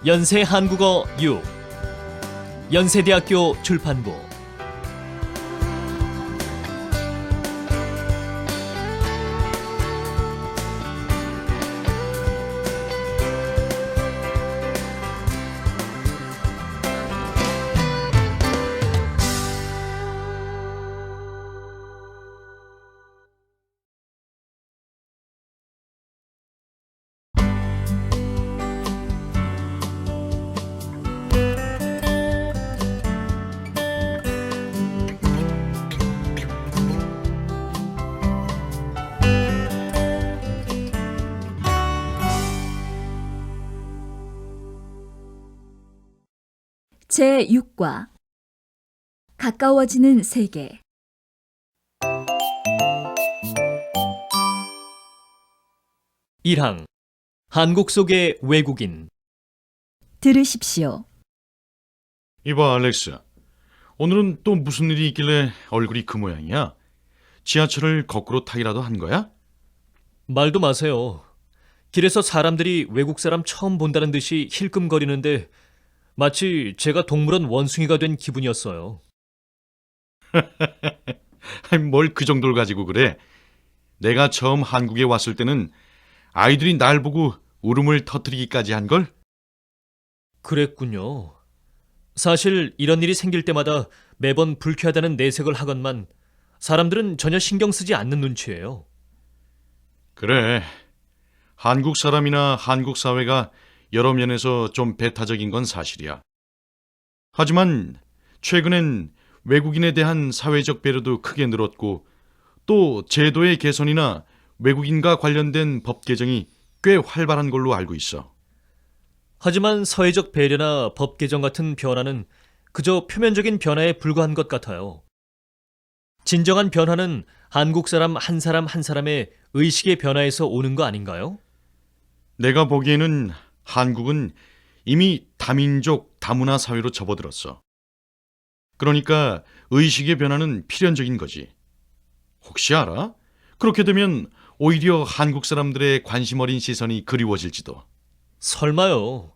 연세 한국어 6 연세대학교 출판부 제6과 가까워지는 세계 1항 한국 속의 외국인 들으십시오. 이봐, 알렉스. 오늘은 또 무슨 일이 있길래 얼굴이 그 모양이야? 지하철을 거꾸로 타기라도 한 거야? 말도 마세요. 길에서 사람들이 외국 사람 처음 본다는 듯이 힐끔거리는데 마치 제가 동물원 원숭이가 된 기분이었어요. 뭘 그 정도를 가지고 그래? 내가 처음 한국에 왔을 때는 아이들이 날 보고 울음을 터뜨리기까지 한걸? 그랬군요. 사실 이런 일이 생길 때마다 매번 불쾌하다는 내색을 하건만 사람들은 전혀 신경 쓰지 않는 눈치예요. 그래. 한국 사람이나 한국 사회가 여러 면에서 좀 배타적인 건 사실이야. 하지만 최근엔 외국인에 대한 사회적 배려도 크게 늘었고 또 제도의 개선이나 외국인과 관련된 법 개정이 꽤 활발한 걸로 알고 있어. 하지만 사회적 배려나 법 개정 같은 변화는 그저 표면적인 변화에 불과한 것 같아요. 진정한 변화는 한국 사람 한 사람의 의식의 변화에서 오는 거 아닌가요? 내가 보기에는 한국은 이미 다민족, 다문화 사회로 접어들었어. 그러니까 의식의 변화는 필연적인 거지. 혹시 알아? 그렇게 되면 오히려 한국 사람들의 관심 어린 시선이 그리워질지도. 설마요.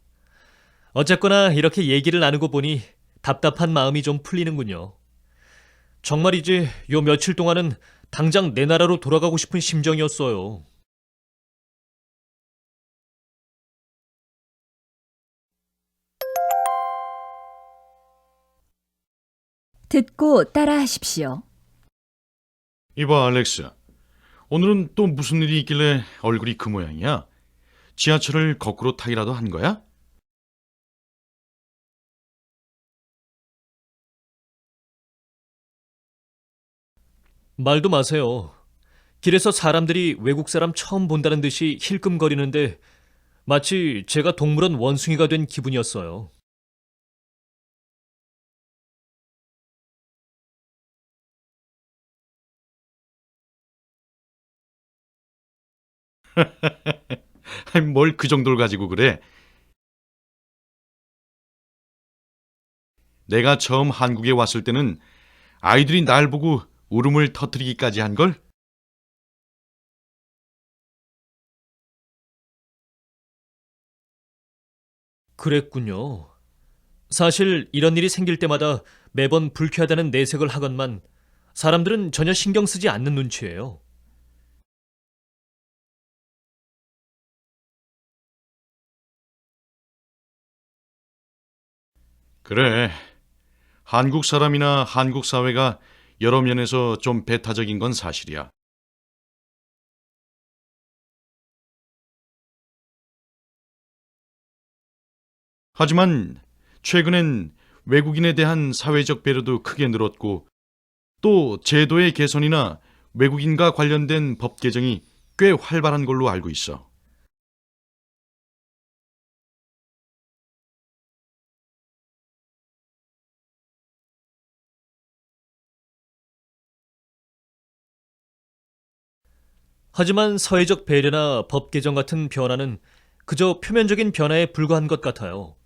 어쨌거나 이렇게 얘기를 나누고 보니 답답한 마음이 좀 풀리는군요. 정말이지 요 며칠 동안은 당장 내 나라로 돌아가고 싶은 심정이었어요. 듣고 따라하십시오. 이봐, 알렉스. 오늘은 또 무슨 일이 있길래 얼굴이 그 모양이야? 지하철을 거꾸로 타기라도 한 거야? 말도 마세요. 길에서 사람들이 외국 사람 처음 본다는 듯이 힐끔거리는데 마치 제가 동물원 원숭이가 된 기분이었어요. 뭘 그 정도를 가지고 그래? 내가 처음 한국에 왔을 때는 아이들이 날 보고 울음을 터뜨리기까지 한걸? 그랬군요. 사실 이런 일이 생길 때마다 매번 불쾌하다는 내색을 하건만 사람들은 전혀 신경 쓰지 않는 눈치예요. 그래. 한국 사람이나 한국 사회가 여러 면에서 좀 배타적인 건 사실이야. 하지만 최근엔 외국인에 대한 사회적 배려도 크게 늘었고 또 제도의 개선이나 외국인과 관련된 법 개정이 꽤 활발한 걸로 알고 있어. 하지만 사회적 배려나 법 개정 같은 변화는 그저 표면적인 변화에 불과한 것 같아요.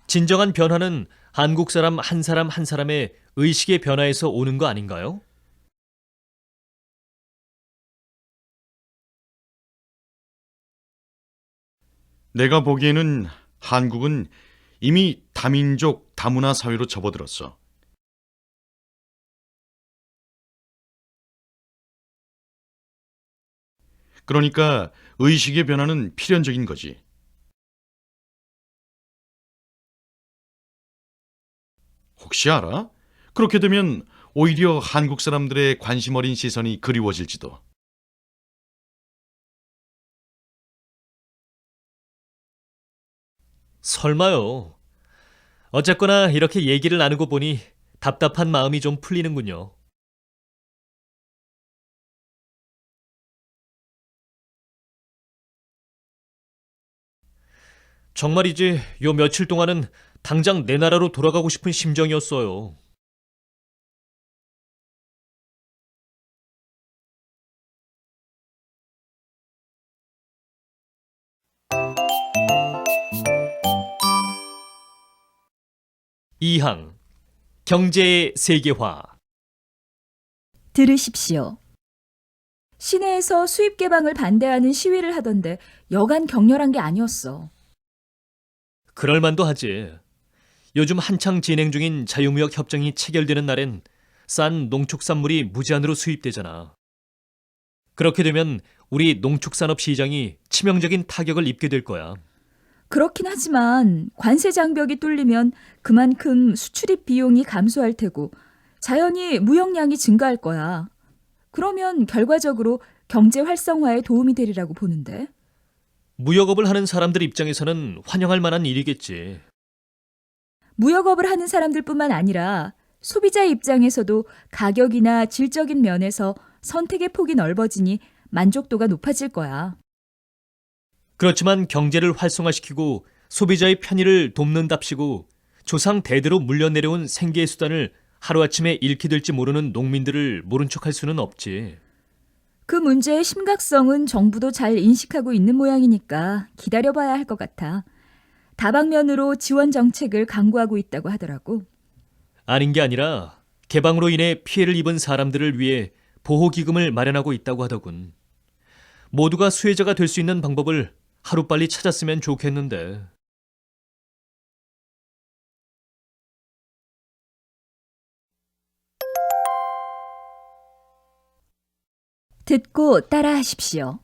진정한 변화는 한국 사람 한 사람의 의식의 변화에서 오는 거 아닌가요? 내가 보기에는 한국은 이미 다민족, 다문화 사회로 접어들었어. 그러니까 의식의 변화는 필연적인 거지. 혹시 알아? 그렇게 되면 오히려 한국 사람들의 관심 어린 시선이 그리워질지도. 설마요. 어쨌거나 이렇게 얘기를 나누고 보니 답답한 마음이 좀 풀리는군요. 정말이지 요 며칠 동안은 당장 내 나라로 돌아가고 싶은 심정이었어요. 이항 경제의 세계화. 들으십시오. 시내에서 수입 개방을 반대하는 시위를 하던데 여간 격렬한 게 아니었어. 그럴만도 하지. 요즘 한창 진행 중인 자유무역 협정이 체결되는 날엔 싼 농축산물이 무제한으로 수입되잖아. 그렇게 되면 우리 농축산업 시장이 치명적인 타격을 입게 될 거야. 그렇긴 하지만 관세 장벽이 뚫리면 그만큼 수출입 비용이 감소할 테고 자연히 무역량이 증가할 거야. 그러면 결과적으로 경제 활성화에 도움이 되리라고 보는데. 무역업을 하는 사람들 입장에서는 환영할 만한 일이겠지. 무역업을 하는 사람들뿐만 아니라 소비자 입장에서도 가격이나 질적인 면에서 선택의 폭이 넓어지니 만족도가 높아질 거야. 그렇지만 경제를 활성화시키고 소비자의 편의를 돕는답시고 조상 대대로 물려내려온 생계의 수단을 하루아침에 잃게 될지 모르는 농민들을 모른 척할 수는 없지. 그 문제의 심각성은 정부도 잘 인식하고 있는 모양이니까 기다려봐야 할 것 같아. 다방면으로 지원 정책을 강구하고 있다고 하더라고. 아닌 게 아니라 개방으로 인해 피해를 입은 사람들을 위해 보호기금을 마련하고 있다고 하더군. 모두가 수혜자가 될 수 있는 방법을 하루빨리 찾았으면 좋겠는데. 듣고 따라하십시오.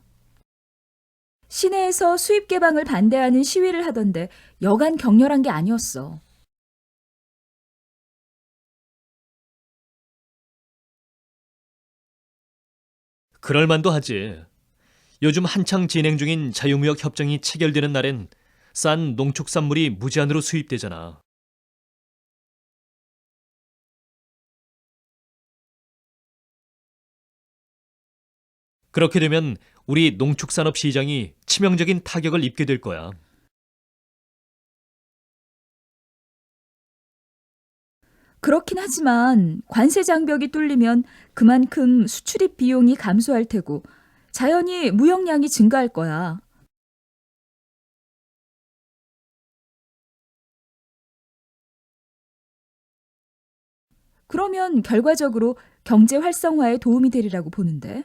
시내에서 수입 개방을 반대하는 시위를 하던데 여간 격렬한 게 아니었어. 그럴만도 하지. 요즘 한창 진행 중인 자유무역 협정이 체결되는 날엔 싼 농축산물이 무제한으로 수입되잖아. 그렇게 되면 우리 농축산업 시장이 치명적인 타격을 입게 될 거야. 그렇긴 하지만 관세 장벽이 뚫리면 그만큼 수출입 비용이 감소할 테고 자연히 무역량이 증가할 거야. 그러면 결과적으로 경제 활성화에 도움이 되리라고 보는데.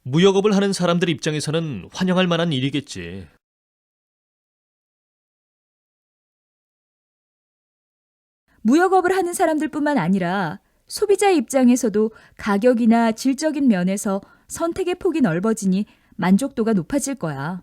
무역업을 하는 사람들 입장에서는 환영할 만한 일이겠지. 무역업을 하는 사람들뿐만 아니라 소비자 입장에서도 가격이나 질적인 면에서 선택의 폭이 넓어지니 만족도가 높아질 거야.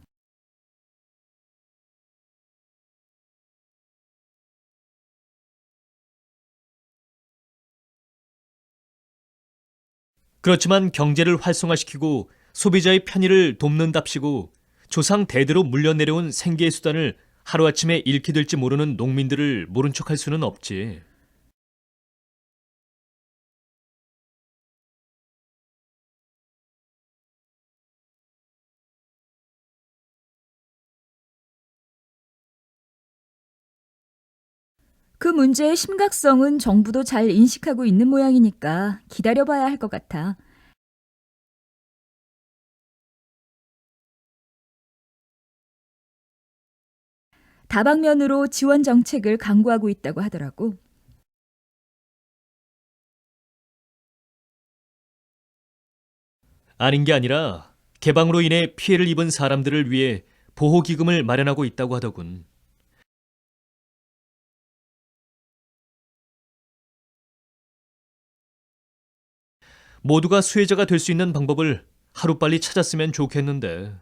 그렇지만 경제를 활성화시키고 소비자의 편의를 돕는답시고 조상 대대로 물려내려온 생계의 수단을 하루아침에 잃게 될지 모르는 농민들을 모른 척할 수는 없지. 그 문제의 심각성은 정부도 잘 인식하고 있는 모양이니까 기다려봐야 할 것 같아. 다방면으로 지원 정책을 강구하고 있다고 하더라고. 아닌 게 아니라 개방으로 인해 피해를 입은 사람들을 위해 보호기금을 마련하고 있다고 하더군. 모두가 수혜자가 될 수 있는 방법을 하루빨리 찾았으면 좋겠는데.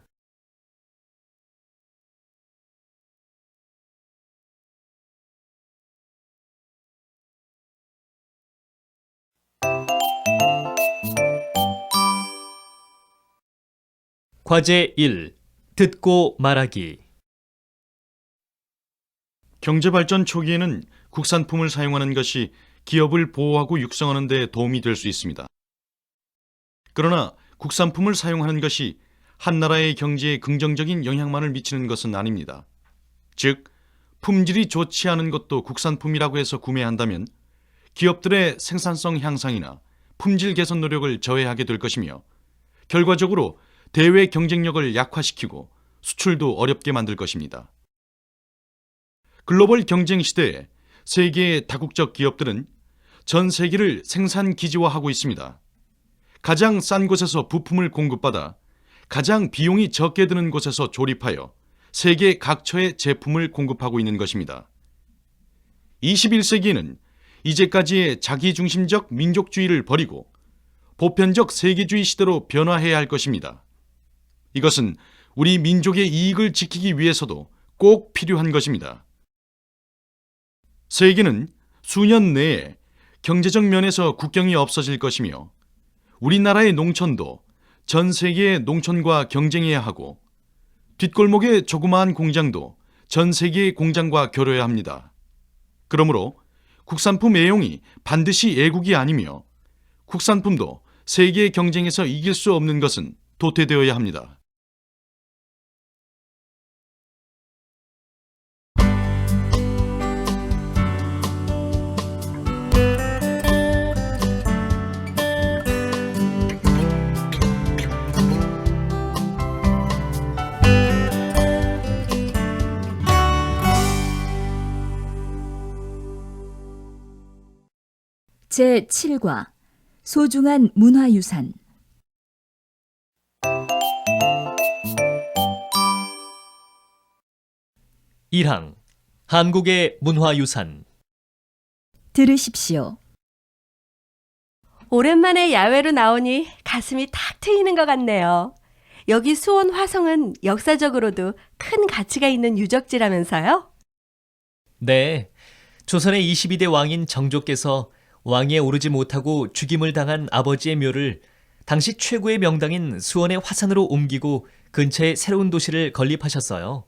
과제 1. 듣고 말하기. 경제발전 초기에는 국산품을 사용하는 것이 기업을 보호하고 육성하는 데 도움이 될 수 있습니다. 그러나 국산품을 사용하는 것이 한 나라의 경제에 긍정적인 영향만을 미치는 것은 아닙니다. 즉, 품질이 좋지 않은 것도 국산품이라고 해서 구매한다면 기업들의 생산성 향상이나 품질 개선 노력을 저해하게 될 것이며 결과적으로 대외 경쟁력을 약화시키고 수출도 어렵게 만들 것입니다. 글로벌 경쟁 시대에 세계의 다국적 기업들은 전 세계를 생산 기지화하고 있습니다. 가장 싼 곳에서 부품을 공급받아 가장 비용이 적게 드는 곳에서 조립하여 세계 각처에 제품을 공급하고 있는 것입니다. 21세기에는 이제까지의 자기중심적 민족주의를 버리고 보편적 세계주의 시대로 변화해야 할 것입니다. 이것은 우리 민족의 이익을 지키기 위해서도 꼭 필요한 것입니다. 세계는 수년 내에 경제적 면에서 국경이 없어질 것이며 우리나라의 농촌도 전 세계의 농촌과 경쟁해야 하고 뒷골목의 조그마한 공장도 전 세계의 공장과 겨뤄야 합니다. 그러므로 국산품 애용이 반드시 애국이 아니며 국산품도 세계 경쟁에서 이길 수 없는 것은 도태되어야 합니다. 제7과 소중한 문화유산. 일항 한국의 문화유산. 들으십시오. 오랜만에 야외로 나오니 가슴이 탁 트이는 것 같네요. 여기 수원 화성은 역사적으로도 큰 가치가 있는 유적지라면서요? 네, 조선의 22대 왕인 정조께서 왕위에 오르지 못하고 죽임을 당한 아버지의 묘를 당시 최고의 명당인 수원의 화산으로 옮기고 근처에 새로운 도시를 건립하셨어요.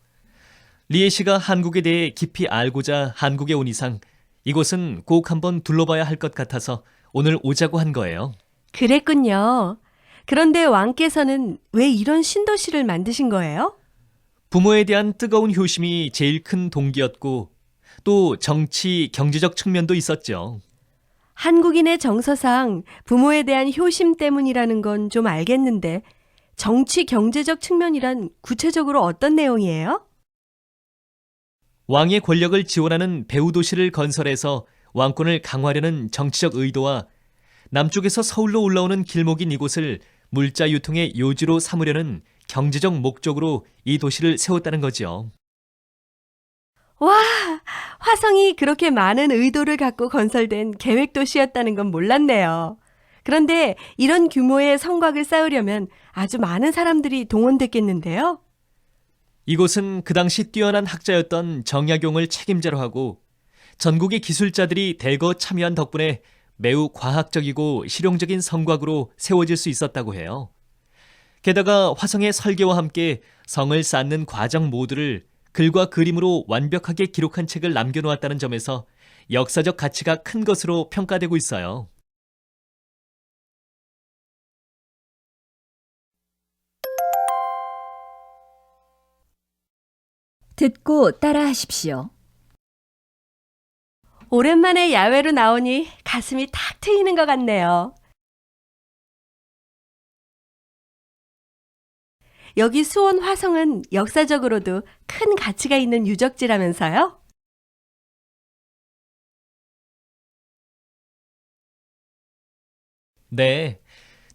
리에 씨가 한국에 대해 깊이 알고자 한국에 온 이상 이곳은 꼭 한번 둘러봐야 할 것 같아서 오늘 오자고 한 거예요. 그랬군요. 그런데 왕께서는 왜 이런 신도시를 만드신 거예요? 부모에 대한 뜨거운 효심이 제일 큰 동기였고 또 정치, 경제적 측면도 있었죠. 한국인의 정서상 부모에 대한 효심 때문이라는 건 좀 알겠는데 정치, 경제적 측면이란 구체적으로 어떤 내용이에요? 왕의 권력을 지원하는 배후 도시를 건설해서 왕권을 강화하려는 정치적 의도와 남쪽에서 서울로 올라오는 길목인 이곳을 물자 유통의 요지로 삼으려는 경제적 목적으로 이 도시를 세웠다는 거지요. 와, 화성이 그렇게 많은 의도를 갖고 건설된 계획 도시였다는 건 몰랐네요. 그런데 이런 규모의 성곽을 쌓으려면 아주 많은 사람들이 동원됐겠는데요? 이곳은 그 당시 뛰어난 학자였던 정약용을 책임자로 하고 전국의 기술자들이 대거 참여한 덕분에 매우 과학적이고 실용적인 성곽으로 세워질 수 있었다고 해요. 게다가 화성의 설계와 함께 성을 쌓는 과정 모두를 글과 그림으로 완벽하게 기록한 책을 남겨놓았다는 점에서 역사적 가치가 큰 것으로 평가되고 있어요. 듣고 따라하십시오. 오랜만에 야외로 나오니 가슴이 탁 트이는 것 같네요. 여기 수원 화성은 역사적으로도 큰 가치가 있는 유적지라면서요? 네,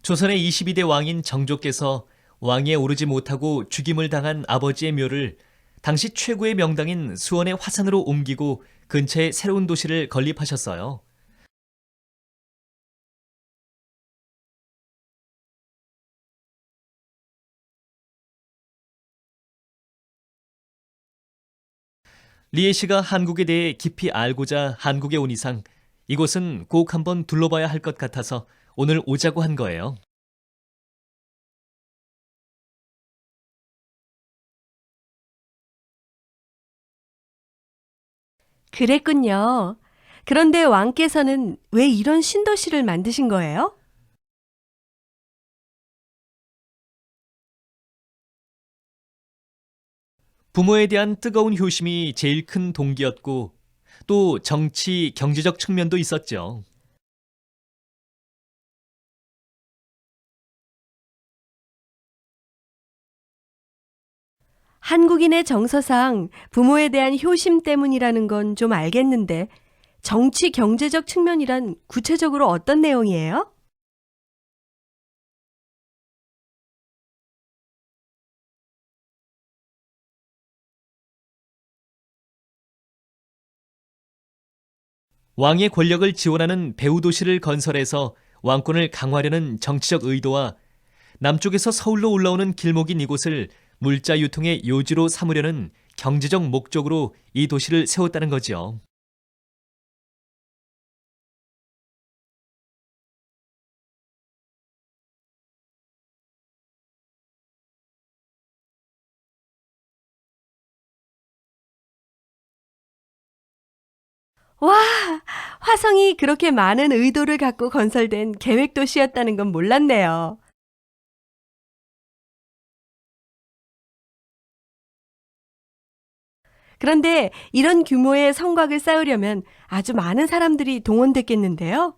조선의 22대 왕인 정조께서 왕위에 오르지 못하고 죽임을 당한 아버지의 묘를 당시 최고의 명당인 수원의 화산으로 옮기고 근처에 새로운 도시를 건립하셨어요. 리에 씨가 한국에 대해 깊이 알고자 한국에 온 이상 이곳은 꼭 한번 둘러봐야 할 것 같아서 오늘 오자고 한 거예요. 그랬군요. 그런데 왕께서는 왜 이런 신도시를 만드신 거예요? 부모에 대한 뜨거운 효심이 제일 큰 동기였고 또 정치, 경제적 측면도 있었죠. 한국인의 정서상 부모에 대한 효심 때문이라는 건 좀 알겠는데 정치 경제적 측면이란 구체적으로 어떤 내용이에요? 왕의 권력을 지원하는 배후 도시를 건설해서 왕권을 강화하려는 정치적 의도와 남쪽에서 서울로 올라오는 길목인 이곳을 물자 유통의 요지로 삼으려는 경제적 목적으로 이 도시를 세웠다는 거지요. 와, 화성이 그렇게 많은 의도를 갖고 건설된 계획 도시였다는 건 몰랐네요. 그런데 이런 규모의 성곽을 쌓으려면 아주 많은 사람들이 동원됐겠는데요?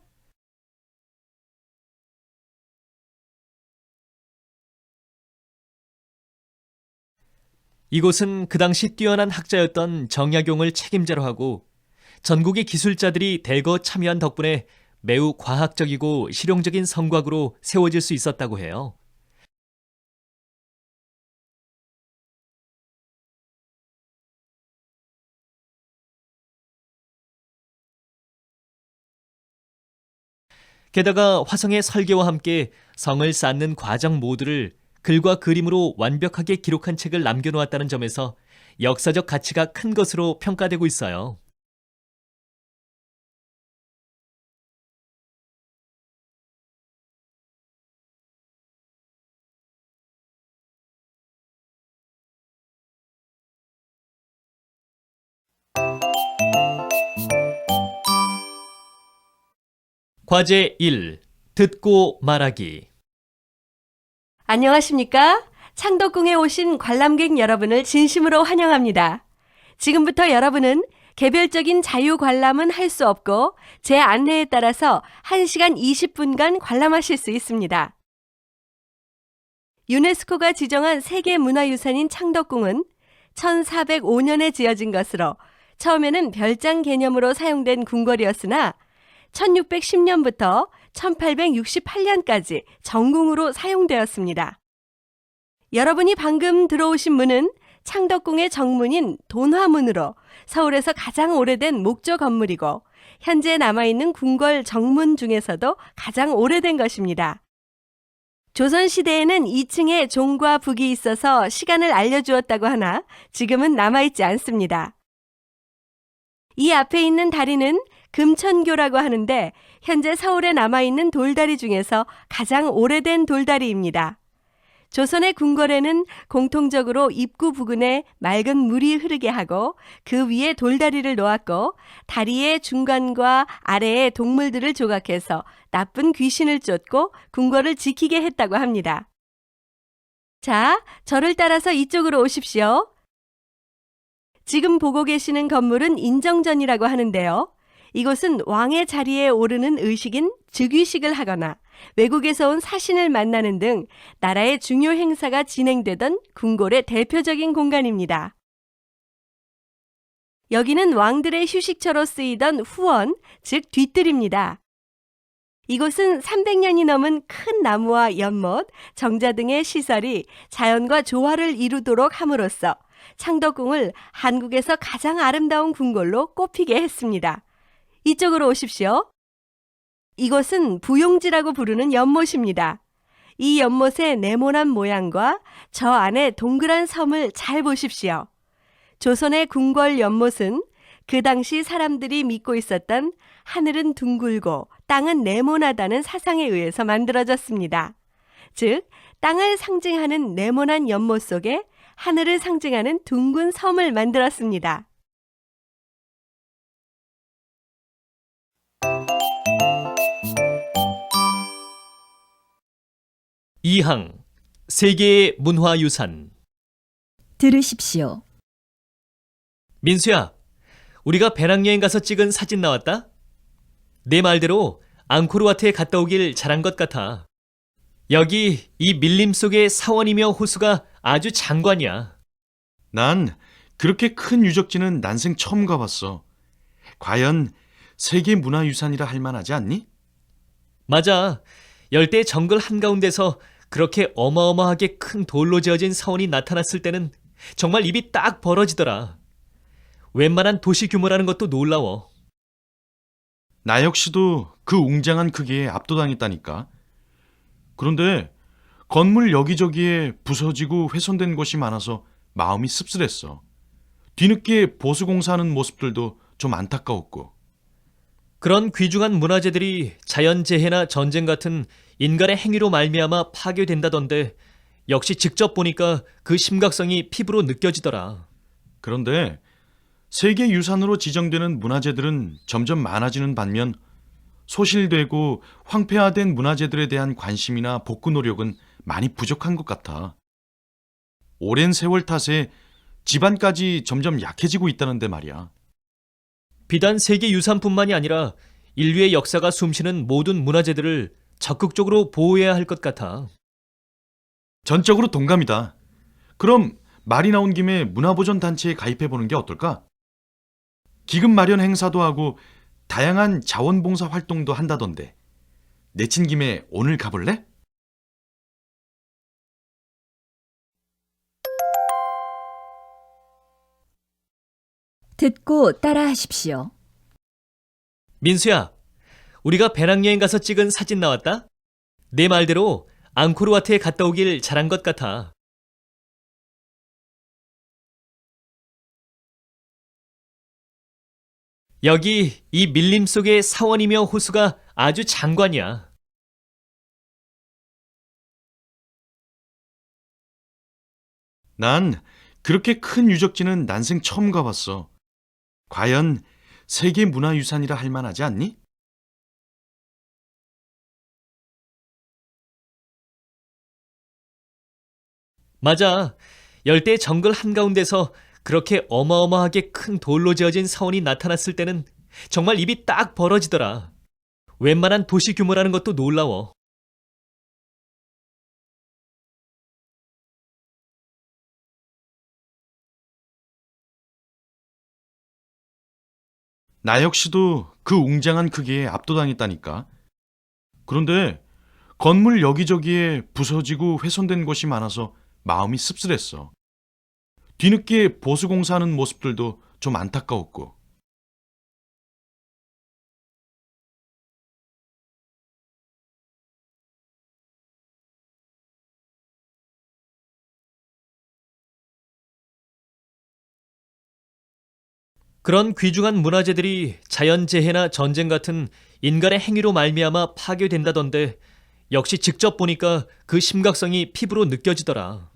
이곳은 그 당시 뛰어난 학자였던 정약용을 책임자로 하고 전국의 기술자들이 대거 참여한 덕분에 매우 과학적이고 실용적인 성곽으로 세워질 수 있었다고 해요. 게다가 화성의 설계와 함께 성을 쌓는 과정 모두를 글과 그림으로 완벽하게 기록한 책을 남겨놓았다는 점에서 역사적 가치가 큰 것으로 평가되고 있어요. 과제 1. 듣고 말하기. 안녕하십니까? 창덕궁에 오신 관람객 여러분을 진심으로 환영합니다. 지금부터 여러분은 개별적인 자유 관람은 할 수 없고 제 안내에 따라서 1시간 20분간 관람하실 수 있습니다. 유네스코가 지정한 세계문화유산인 창덕궁은 1405년에 지어진 것으로 처음에는 별장 개념으로 사용된 궁궐이었으나 1610년부터 1868년까지 정궁으로 사용되었습니다. 여러분이 방금 들어오신 문은 창덕궁의 정문인 돈화문으로 서울에서 가장 오래된 목조 건물이고 현재 남아있는 궁궐 정문 중에서도 가장 오래된 것입니다. 조선시대에는 2층에 종과 북이 있어서 시간을 알려주었다고 하나 지금은 남아있지 않습니다. 이 앞에 있는 다리는 금천교라고 하는데 현재 서울에 남아있는 돌다리 중에서 가장 오래된 돌다리입니다. 조선의 궁궐에는 공통적으로 입구 부근에 맑은 물이 흐르게 하고 그 위에 돌다리를 놓았고 다리의 중간과 아래에 동물들을 조각해서 나쁜 귀신을 쫓고 궁궐을 지키게 했다고 합니다. 자, 저를 따라서 이쪽으로 오십시오. 지금 보고 계시는 건물은 인정전이라고 하는데요. 이곳은 왕의 자리에 오르는 의식인 즉위식을 하거나 외국에서 온 사신을 만나는 등 나라의 중요 행사가 진행되던 궁궐의 대표적인 공간입니다. 여기는 왕들의 휴식처로 쓰이던 후원, 즉 뒷뜰입니다. 이곳은 300년이 넘은 큰 나무와 연못, 정자 등의 시설이 자연과 조화를 이루도록 함으로써 창덕궁을 한국에서 가장 아름다운 궁궐로 꼽히게 했습니다. 이쪽으로 오십시오. 이곳은 부용지라고 부르는 연못입니다. 이 연못의 네모난 모양과 저 안에 동그란 섬을 잘 보십시오. 조선의 궁궐 연못은 그 당시 사람들이 믿고 있었던 하늘은 둥글고 땅은 네모나다는 사상에 의해서 만들어졌습니다. 즉, 땅을 상징하는 네모난 연못 속에 하늘을 상징하는 둥근 섬을 만들었습니다. 이항 세계의 문화유산. 들으십시오. 민수야, 우리가 배낭여행 가서 찍은 사진 나왔다? 내 말대로 앙코르와트에 갔다 오길 잘한 것 같아. 여기 이 밀림 속의 사원이며 호수가 아주 장관이야. 난 그렇게 큰 유적지는 난생 처음 가봤어. 과연 세계 문화유산이라 할 만하지 않니? 맞아. 열대 정글 한가운데서 그렇게 어마어마하게 큰 돌로 지어진 사원이 나타났을 때는 정말 입이 딱 벌어지더라. 웬만한 도시 규모라는 것도 놀라워. 나 역시도 그 웅장한 크기에 압도당했다니까. 그런데 건물 여기저기에 부서지고 훼손된 곳이 많아서 마음이 씁쓸했어. 뒤늦게 보수공사하는 모습들도 좀 안타까웠고. 그런 귀중한 문화재들이 자연재해나 전쟁 같은 인간의 행위로 말미암아 파괴된다던데 역시 직접 보니까 그 심각성이 피부로 느껴지더라. 그런데 세계 유산으로 지정되는 문화재들은 점점 많아지는 반면 소실되고 황폐화된 문화재들에 대한 관심이나 복구 노력은 많이 부족한 것 같아. 오랜 세월 탓에 집안까지 점점 약해지고 있다는데 말이야. 비단 세계 유산뿐만이 아니라 인류의 역사가 숨쉬는 모든 문화재들을 적극적으로 보호해야 할 것 같아. 전적으로 동감이다. 그럼 말이 나온 김에 문화보전 단체에 가입해보는 게 어떨까? 기금 마련 행사도 하고 다양한 자원봉사 활동도 한다던데. 내친 김에 오늘 가볼래? 듣고 따라하십시오. 민수야, 우리가 배낭여행 가서 찍은 사진 나왔다? 내 말대로 앙코르와트에 갔다 오길 잘한 것 같아. 여기 이 밀림 속의 사원이며 호수가 아주 장관이야. 난 그렇게 큰 유적지는 난생 처음 가봤어. 과연 세계 문화유산이라 할 만하지 않니? 맞아. 열대 정글 한가운데서 그렇게 어마어마하게 큰 돌로 지어진 사원이 나타났을 때는 정말 입이 딱 벌어지더라. 웬만한 도시 규모라는 것도 놀라워. 나 역시도 그 웅장한 크기에 압도당했다니까. 그런데 건물 여기저기에 부서지고 훼손된 곳이 많아서 마음이 씁쓸했어. 뒤늦게 보수공사하는 모습들도 좀 안타까웠고. 그런 귀중한 문화재들이 자연재해나 전쟁 같은 인간의 행위로 말미암아 파괴된다던데 역시 직접 보니까 그 심각성이 피부로 느껴지더라.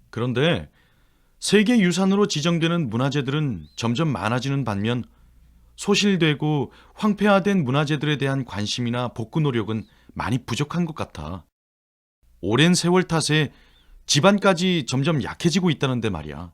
그런데 세계 유산으로 지정되는 문화재들은 점점 많아지는 반면 소실되고 황폐화된 문화재들에 대한 관심이나 복구 노력은 많이 부족한 것 같아. 오랜 세월 탓에 집안까지 점점 약해지고 있다는데 말이야.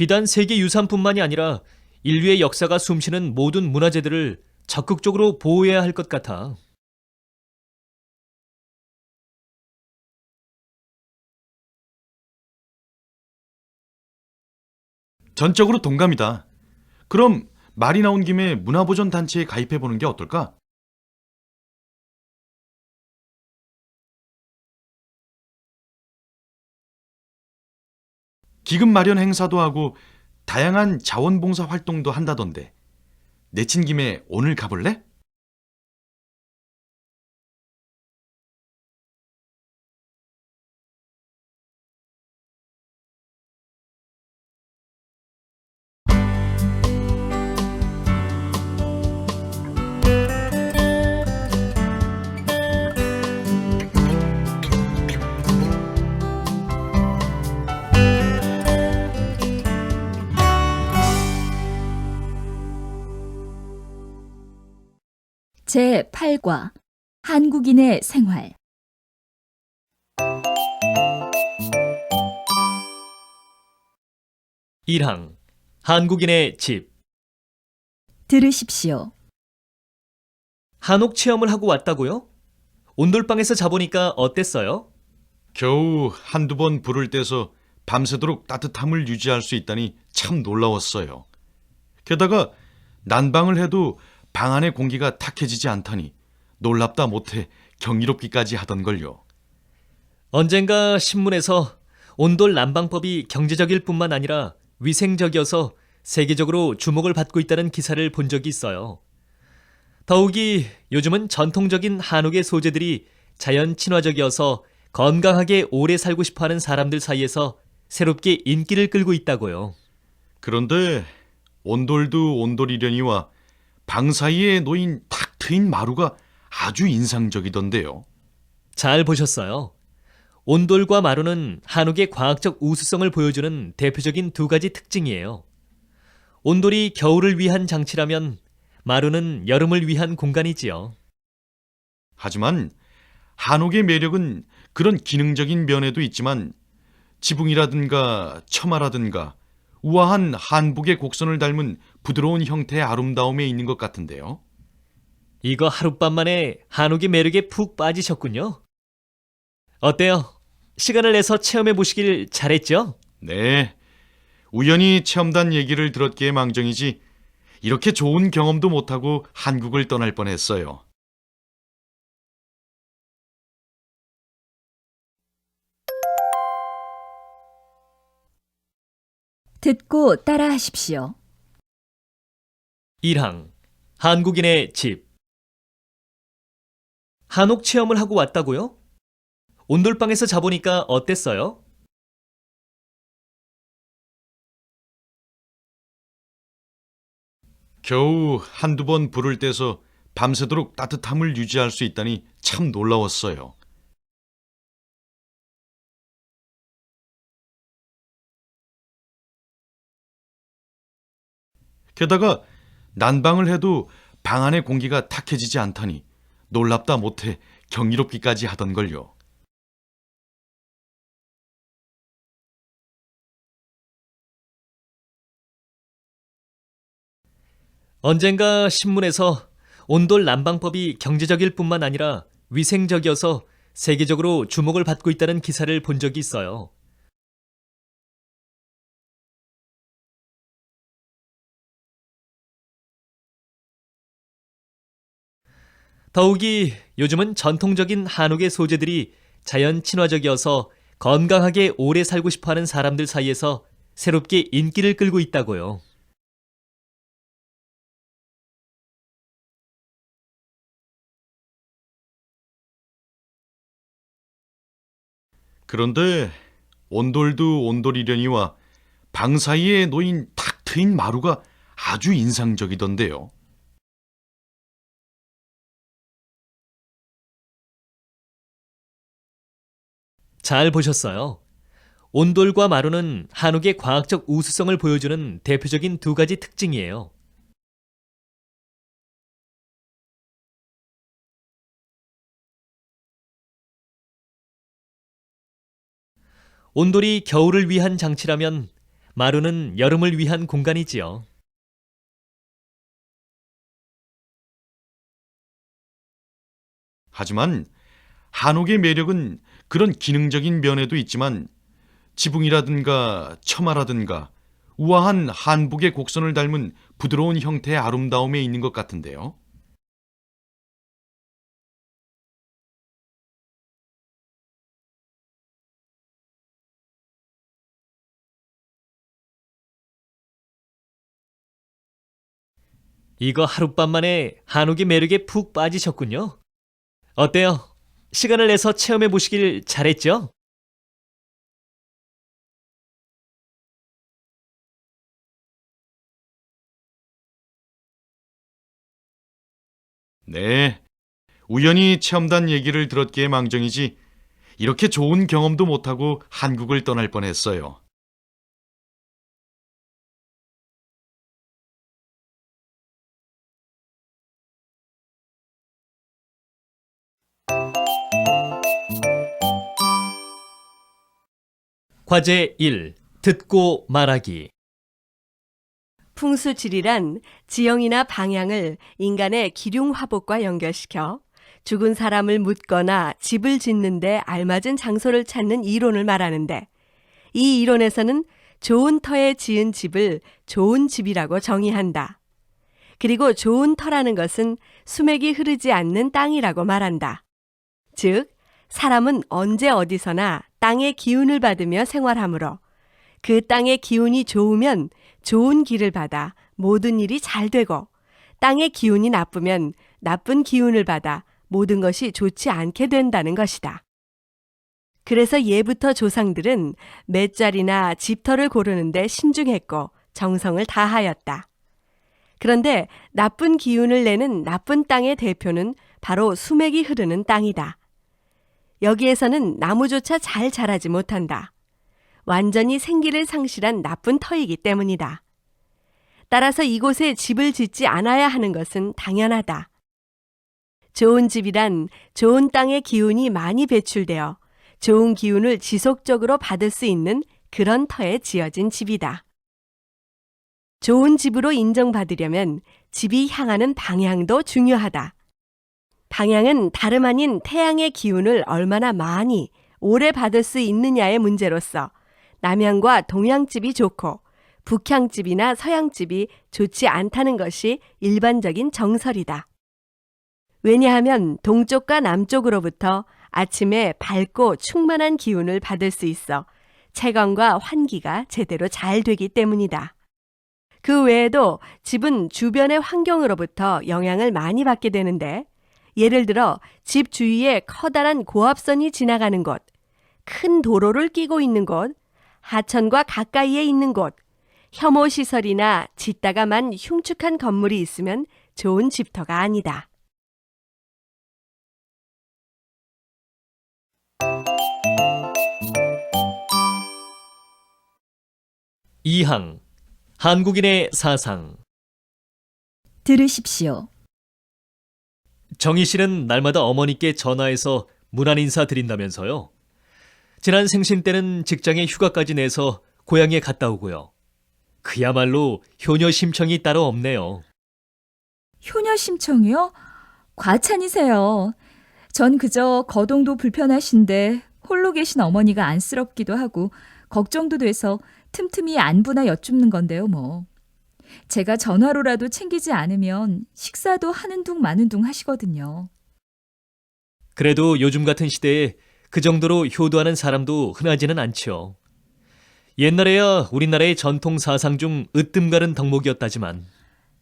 비단 세계 유산뿐만이 아니라 인류의 역사가 숨쉬는 모든 문화재들을 적극적으로 보호해야 할 것 같아. 전적으로 동감이다. 그럼 말이 나온 김에 문화보존 단체에 가입해 보는 게 어떨까? 기금 마련 행사도 하고 다양한 자원봉사 활동도 한다던데. 내친 김에 오늘 가볼래? 제8과 한국인의 생활. 일항 한국인의 집. 들으십시오. 한옥 체험을 하고 왔다고요? 온돌방에서 자보니까 어땠어요? 겨우 한두 번 불을 떼서 밤새도록 따뜻함을 유지할 수 있다니 참 놀라웠어요. 게다가 난방을 해도 방 안의 공기가 탁해지지 않다니 놀랍다 못해 경이롭기까지 하던걸요. 언젠가 신문에서 온돌 난방법이 경제적일 뿐만 아니라 위생적이어서 세계적으로 주목을 받고 있다는 기사를 본 적이 있어요. 더욱이 요즘은 전통적인 한옥의 소재들이 자연 친화적이어서 건강하게 오래 살고 싶어하는 사람들 사이에서 새롭게 인기를 끌고 있다고요. 그런데 온돌도 온돌이려니와 방 사이에 놓인 탁 트인 마루가 아주 인상적이던데요. 잘 보셨어요. 온돌과 마루는 한옥의 과학적 우수성을 보여주는 대표적인 두 가지 특징이에요. 온돌이 겨울을 위한 장치라면 마루는 여름을 위한 공간이지요. 하지만 한옥의 매력은 그런 기능적인 면에도 있지만 지붕이라든가 처마라든가 우아한 한복의 곡선을 닮은 부드러운 형태의 아름다움에 있는 것 같은데요. 이거 하룻밤 만에 한옥의 매력에 푹 빠지셨군요. 어때요? 시간을 내서 체험해 보시길 잘했죠? 네, 우연히 체험단 얘기를 들었기에 망정이지 이렇게 좋은 경험도 못하고 한국을 떠날 뻔했어요. 듣고 따라하십시오. 1항 한국인의 집. 한옥 체험을 하고 왔다고요? 온돌방에서 자보니까 어땠어요? 겨우 한두 번 불을 떼서 밤새도록 따뜻함을 유지할 수 있다니 참 놀라웠어요. 게다가 난방을 해도 방 안의 공기가 탁해지지 않다니 놀랍다 못해 경이롭기까지 하던걸요. 언젠가 신문에서 온돌 난방법이 경제적일 뿐만 아니라 위생적이어서 세계적으로 주목을 받고 있다는 기사를 본 적이 있어요. 더욱이 요즘은 전통적인 한옥의 소재들이 자연 친화적이어서 건강하게 오래 살고 싶어하는 사람들 사이에서 새롭게 인기를 끌고 있다고요. 그런데 온돌도 온돌이려니와 방 사이에 놓인 탁 트인 마루가 아주 인상적이던데요. 잘 보셨어요. 온돌과 마루는 한옥의 과학적 우수성을 보여주는 대표적인 두 가지 특징이에요. 온돌이 겨울을 위한 장치라면 마루는 여름을 위한 공간이지요. 하지만 한옥의 매력은 그런 기능적인 면에도 있지만 지붕이라든가 처마라든가 우아한 한복의 곡선을 닮은 부드러운 형태의 아름다움에 있는 것 같은데요. 이거 하룻밤 만에 한옥의 매력에 푹 빠지셨군요. 어때요? 시간을 내서 체험해 보시길 잘했죠? 네, 우연히 체험단 얘기를 들었기에 망정이지 이렇게 좋은 경험도 못하고 한국을 떠날 뻔했어요. 과제 1. 듣고 말하기. 풍수지리란 지형이나 방향을 인간의 기륭 화복과 연결시켜 죽은 사람을 묻거나 집을 짓는데 알맞은 장소를 찾는 이론을 말하는데, 이 이론에서는 좋은 터에 지은 집을 좋은 집이라고 정의한다. 그리고 좋은 터라는 것은 수맥이 흐르지 않는 땅이라고 말한다. 즉, 사람은 언제 어디서나 땅의 기운을 받으며 생활하므로 그 땅의 기운이 좋으면 좋은 길을 받아 모든 일이 잘 되고, 땅의 기운이 나쁘면 나쁜 기운을 받아 모든 것이 좋지 않게 된다는 것이다. 그래서 예부터 조상들은 맷자리나 집터를 고르는데 신중했고 정성을 다하였다. 그런데 나쁜 기운을 내는 나쁜 땅의 대표는 바로 수맥이 흐르는 땅이다. 여기에서는 나무조차 잘 자라지 못한다. 완전히 생기를 상실한 나쁜 터이기 때문이다. 따라서 이곳에 집을 짓지 않아야 하는 것은 당연하다. 좋은 집이란 좋은 땅의 기운이 많이 배출되어 좋은 기운을 지속적으로 받을 수 있는 그런 터에 지어진 집이다. 좋은 집으로 인정받으려면 집이 향하는 방향도 중요하다. 방향은 다름 아닌 태양의 기운을 얼마나 많이 오래 받을 수 있느냐의 문제로서 남향과 동향집이 좋고 북향집이나 서향집이 좋지 않다는 것이 일반적인 정설이다. 왜냐하면 동쪽과 남쪽으로부터 아침에 밝고 충만한 기운을 받을 수 있어 채광과 환기가 제대로 잘 되기 때문이다. 그 외에도 집은 주변의 환경으로부터 영향을 많이 받게 되는데, 예를 들어 집 주위에 커다란 고압선이 지나가는 곳, 큰 도로를 끼고 있는 곳, 하천과 가까이에 있는 곳, 혐오시설이나 짓다가 만 흉측한 건물이 있으면 좋은 집터가 아니다. 이항. 한국인의 사상. 들으십시오. 정희 씨는 날마다 어머니께 전화해서 문안 인사 드린다면서요. 지난 생신 때는 직장에 휴가까지 내서 고향에 갔다 오고요. 그야말로 효녀 심청이 따로 없네요. 효녀 심청이요? 과찬이세요. 전 그저 거동도 불편하신데 홀로 계신 어머니가 안쓰럽기도 하고 걱정도 돼서 틈틈이 안부나 여쭙는 건데요, 뭐. 제가 전화로라도 챙기지 않으면 식사도 하는 둥 마는 둥 하시거든요. 그래도 요즘 같은 시대에 그 정도로 효도하는 사람도 흔하지는 않죠. 옛날에야 우리나라의 전통 사상 중 으뜸가는 덕목이었다지만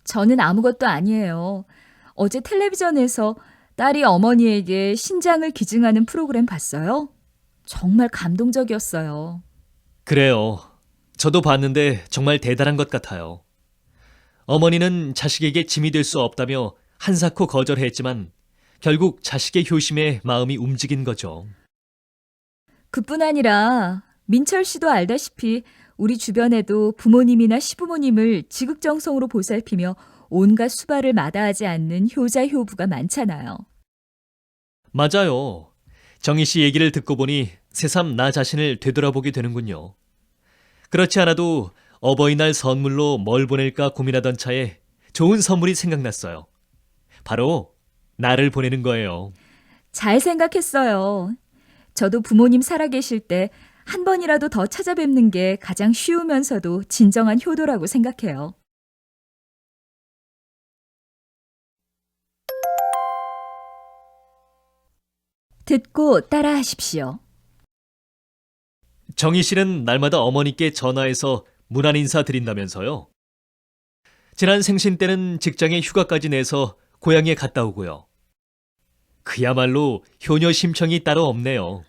저는 아무것도 아니에요. 어제 텔레비전에서 딸이 어머니에게 신장을 기증하는 프로그램 봤어요? 정말 감동적이었어요. 그래요. 저도 봤는데 정말 대단한 것 같아요. 어머니는 자식에게 짐이 될 수 없다며 한사코 거절했지만 결국 자식의 효심에 마음이 움직인 거죠. 그뿐 아니라 민철 씨도 알다시피 우리 주변에도 부모님이나 시부모님을 지극정성으로 보살피며 온갖 수발을 마다하지 않는 효자 효부가 많잖아요. 맞아요. 정희 씨 얘기를 듣고 보니 새삼 나 자신을 되돌아보게 되는군요. 그렇지 않아도 어버이날 선물로 뭘 보낼까 고민하던 차에 좋은 선물이 생각났어요. 바로 나를 보내는 거예요. 잘 생각했어요. 저도 부모님 살아계실 때 한 번이라도 더 찾아뵙는 게 가장 쉬우면서도 진정한 효도라고 생각해요. 듣고 따라하십시오. 정희 씨는 날마다 어머니께 전화해서 문안 인사 드린다면서요. 지난 생신 때는 직장에 휴가까지 내서 고향에 갔다 오고요. 그야말로 효녀 심청이 따로 없네요.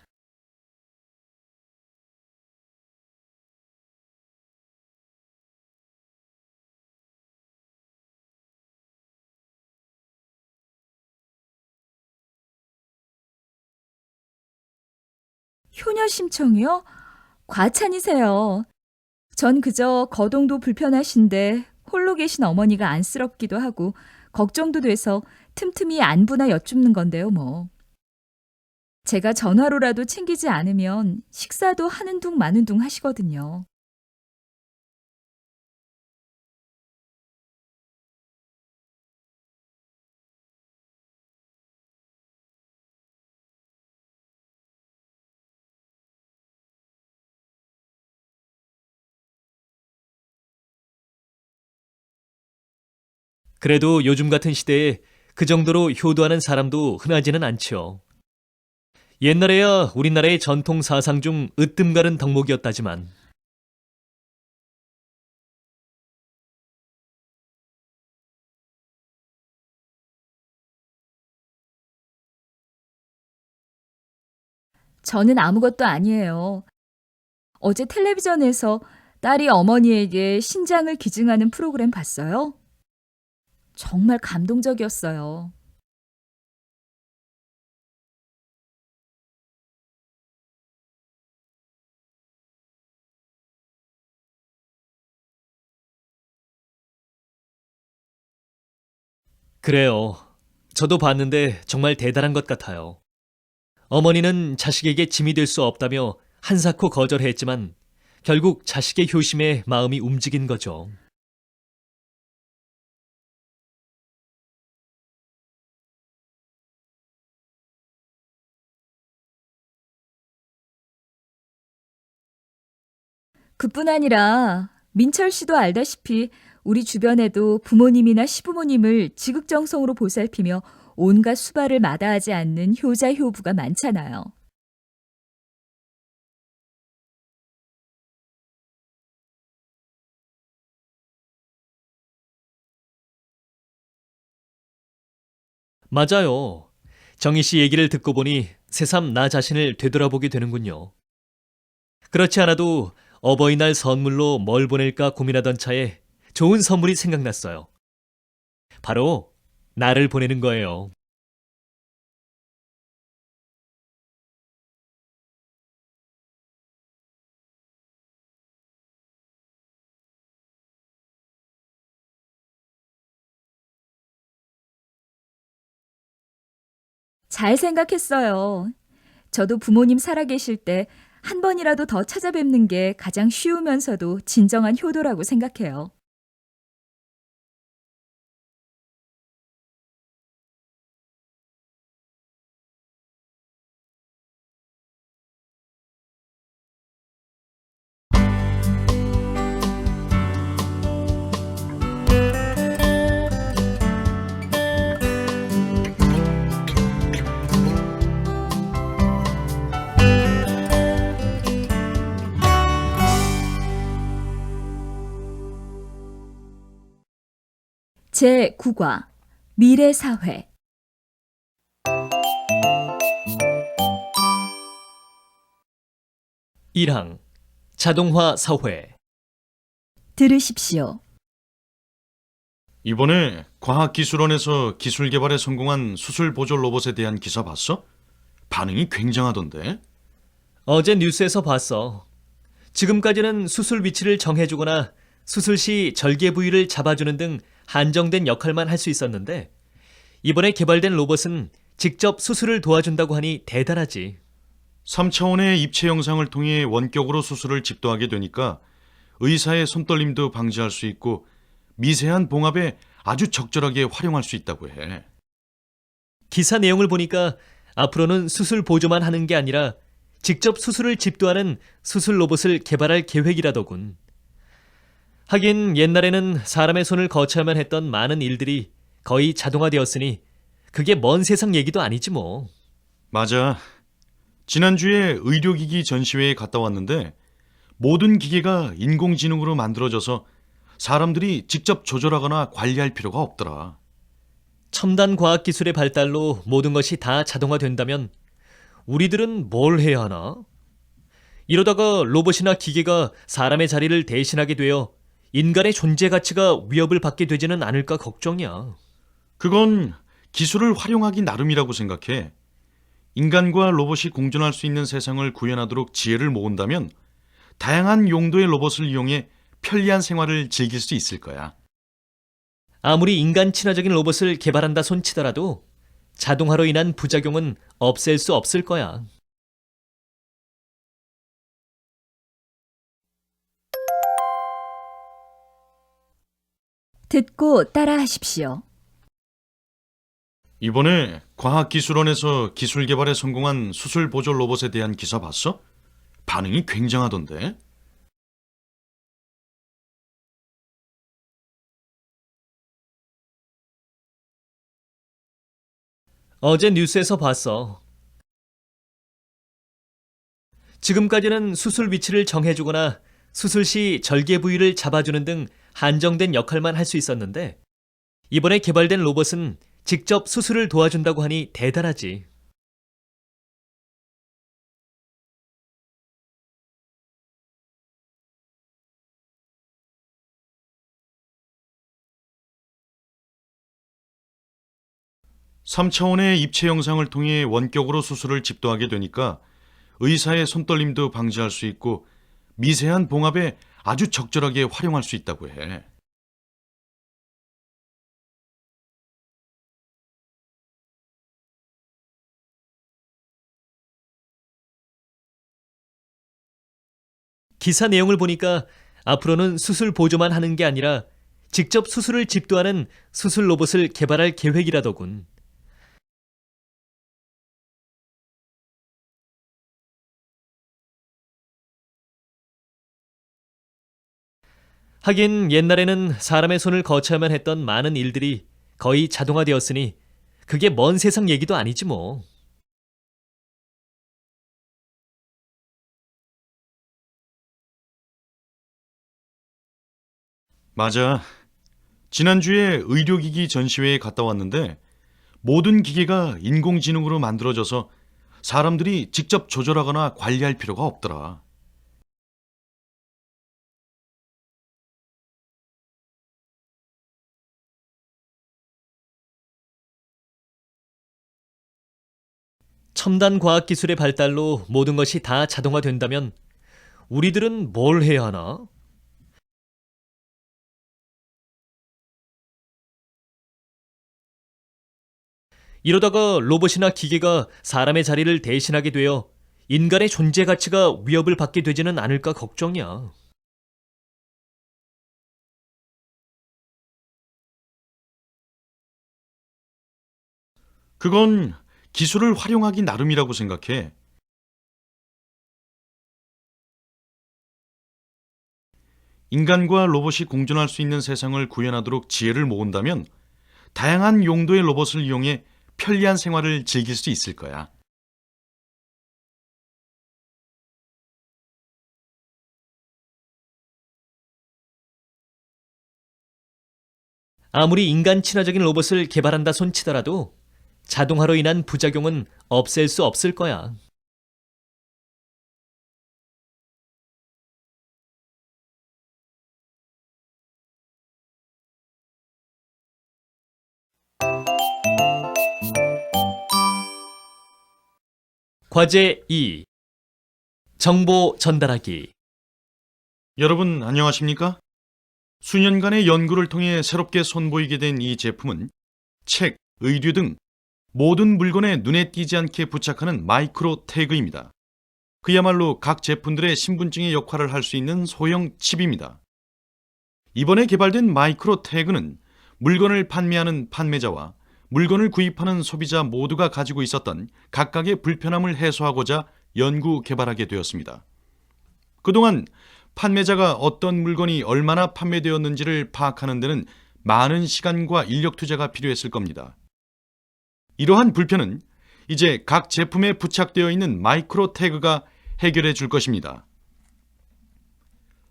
효녀 심청이요? 과찬이세요. 전 그저 거동도 불편하신데 홀로 계신 어머니가 안쓰럽기도 하고 걱정도 돼서 틈틈이 안부나 여쭙는 건데요, 뭐. 제가 전화로라도 챙기지 않으면 식사도 하는 둥 마는 둥 하시거든요. 그래도 요즘 같은 시대에 그 정도로 효도하는 사람도 흔하지는 않죠. 옛날에야 우리나라의 전통 사상 중 으뜸가는 덕목이었다지만 저는 아무것도 아니에요. 어제 텔레비전에서 딸이 어머니에게 신장을 기증하는 프로그램 봤어요? 정말 감동적이었어요. 그래요. 저도 봤는데 정말 대단한 것 같아요. 어머니는 자식에게 짐이 될 수 없다며 한사코 거절했지만 결국 자식의 효심에 마음이 움직인 거죠. 그뿐 아니라 민철 씨도 알다시피 우리 주변에도 부모님이나 시부모님을 지극정성으로 보살피며 온갖 수발을 마다하지 않는 효자 효부가 많잖아요. 맞아요. 정희 씨 얘기를 듣고 보니 새삼 나 자신을 되돌아보게 되는군요. 그렇지 않아도 어버이날 선물로 뭘 보낼까 고민하던 차에 좋은 선물이 생각났어요. 바로 나를 보내는 거예요. 잘 생각했어요. 저도 부모님 살아계실 때 한 번이라도 더 찾아뵙는 게 가장 쉬우면서도 진정한 효도라고 생각해요. 제9과 미래사회 1항 자동화 사회. 들으십시오. 이번에 과학기술원에서 기술 개발에 성공한 수술 보조 로봇에 대한 기사 봤어? 반응이 굉장하던데. 어제 뉴스에서 봤어. 지금까지는 수술 위치를 정해주거나 수술 시 절개 부위를 잡아주는 등 한정된 역할만 할 수 있었는데 이번에 개발된 로봇은 직접 수술을 도와준다고 하니 대단하지. 3차원의 입체 영상을 통해 원격으로 수술을 집도하게 되니까 의사의 손떨림도 방지할 수 있고 미세한 봉합에 아주 적절하게 활용할 수 있다고 해. 기사 내용을 보니까 앞으로는 수술 보조만 하는 게 아니라 직접 수술을 집도하는 수술 로봇을 개발할 계획이라더군. 하긴 옛날에는 사람의 손을 거쳐야만 했던 많은 일들이 거의 자동화되었으니 그게 먼 세상 얘기도 아니지 뭐. 맞아. 지난주에 의료기기 전시회에 갔다 왔는데 모든 기계가 인공지능으로 만들어져서 사람들이 직접 조절하거나 관리할 필요가 없더라. 첨단 과학기술의 발달로 모든 것이 다 자동화된다면 우리들은 뭘 해야 하나? 이러다가 로봇이나 기계가 사람의 자리를 대신하게 되어 인간의 존재 가치가 위협을 받게 되지는 않을까 걱정이야. 그건 기술을 활용하기 나름이라고 생각해. 인간과 로봇이 공존할 수 있는 세상을 구현하도록 지혜를 모은다면 다양한 용도의 로봇을 이용해 편리한 생활을 즐길 수 있을 거야. 아무리 인간 친화적인 로봇을 개발한다 손치더라도 자동화로 인한 부작용은 없앨 수 없을 거야. 듣고 따라하십시오. 이번에 과학기술원에서 기술 개발에 성공한 수술 보조 로봇에 대한 기사 봤어? 반응이 굉장하던데? 어제 뉴스에서 봤어. 지금까지는 수술 위치를 정해주거나 수술 시 절개 부위를 잡아주는 등 한정된 역할만 할 수 있었는데 이번에 개발된 로봇은 직접 수술을 도와준다고 하니 대단하지. 삼 차원의 입체 영상을 통해 원격으로 수술을 집도하게 되니까 의사의 손떨림도 방지할 수 있고 미세한 봉합에 아주 적절하게 활용할 수 있다고 해. 기사 내용을 보니까 앞으로는 수술 보조만 하는 게 아니라 직접 수술을 집도하는 수술 로봇을 개발할 계획이라더군. 하긴 옛날에는 사람의 손을 거쳐야만 했던 많은 일들이 거의 자동화되었으니 그게 먼 세상 얘기도 아니지 뭐. 맞아. 지난주에 의료기기 전시회에 갔다 왔는데 모든 기계가 인공지능으로 만들어져서 사람들이 직접 조절하거나 관리할 필요가 없더라. 첨단 과학기술의 발달로 모든 것이 다 자동화된다면 우리들은 뭘 해야 하나? 이러다가 로봇이나 기계가 사람의 자리를 대신하게 되어 인간의 존재 가치가 위협을 받게 되지는 않을까 걱정이야. 그건 기술을 활용하기 나름이라고 생각해. 인간과 로봇이 공존할 수 있는 세상을 구현하도록 지혜를 모은다면 다양한 용도의 로봇을 이용해 편리한 생활을 즐길 수 있을 거야. 아무리 인간 친화적인 로봇을 개발한다 손치더라도 자동화로 인한 부작용은 없앨 수 없을 거야. 과제 2. 정보 전달하기. 여러분 안녕하십니까? 수년간의 연구를 통해 새롭게 선보이게 된 이 제품은 책, 의류 등 모든 물건에 눈에 띄지 않게 부착하는 마이크로 태그입니다. 그야말로 각 제품들의 신분증의 역할을 할 수 있는 소형 칩입니다. 이번에 개발된 마이크로 태그는 물건을 판매하는 판매자와 물건을 구입하는 소비자 모두가 가지고 있었던 각각의 불편함을 해소하고자 연구 개발하게 되었습니다. 그동안 판매자가 어떤 물건이 얼마나 판매되었는지를 파악하는 데는 많은 시간과 인력 투자가 필요했을 겁니다. 이러한 불편은 이제 각 제품에 부착되어 있는 마이크로 태그가 해결해 줄 것입니다.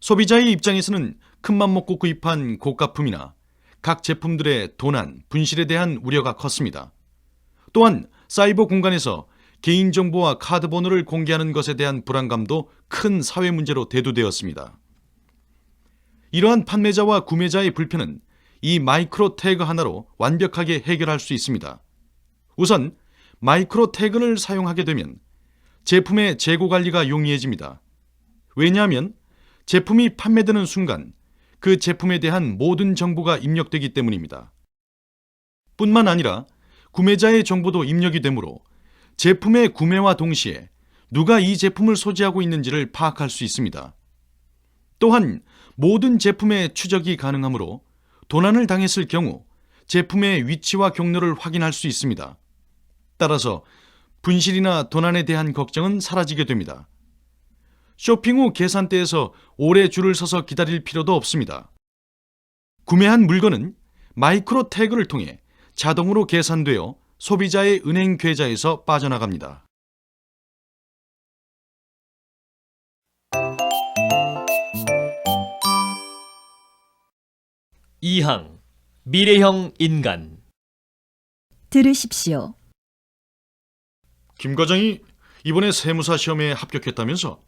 소비자의 입장에서는 큰맘 먹고 구입한 고가품이나 각 제품들의 도난, 분실에 대한 우려가 컸습니다. 또한 사이버 공간에서 개인정보와 카드 번호를 공개하는 것에 대한 불안감도 큰 사회 문제로 대두되었습니다. 이러한 판매자와 구매자의 불편은 이 마이크로 태그 하나로 완벽하게 해결할 수 있습니다. 우선 마이크로 태그를 사용하게 되면 제품의 재고 관리가 용이해집니다. 왜냐하면 제품이 판매되는 순간 그 제품에 대한 모든 정보가 입력되기 때문입니다. 뿐만 아니라 구매자의 정보도 입력이 되므로 제품의 구매와 동시에 누가 이 제품을 소지하고 있는지를 파악할 수 있습니다. 또한 모든 제품의 추적이 가능하므로 도난을 당했을 경우 제품의 위치와 경로를 확인할 수 있습니다. 따라서 분실이나 도난에 대한 걱정은 사라지게 됩니다. 쇼핑 후 계산대에서 오래 줄을 서서 기다릴 필요도 없습니다. 구매한 물건은 마이크로 태그를 통해 자동으로 계산되어 소비자의 은행 계좌에서 빠져나갑니다. 이항 미래형 인간. 들으십시오. 김 과장이 이번에 세무사 시험에 합격했다면서?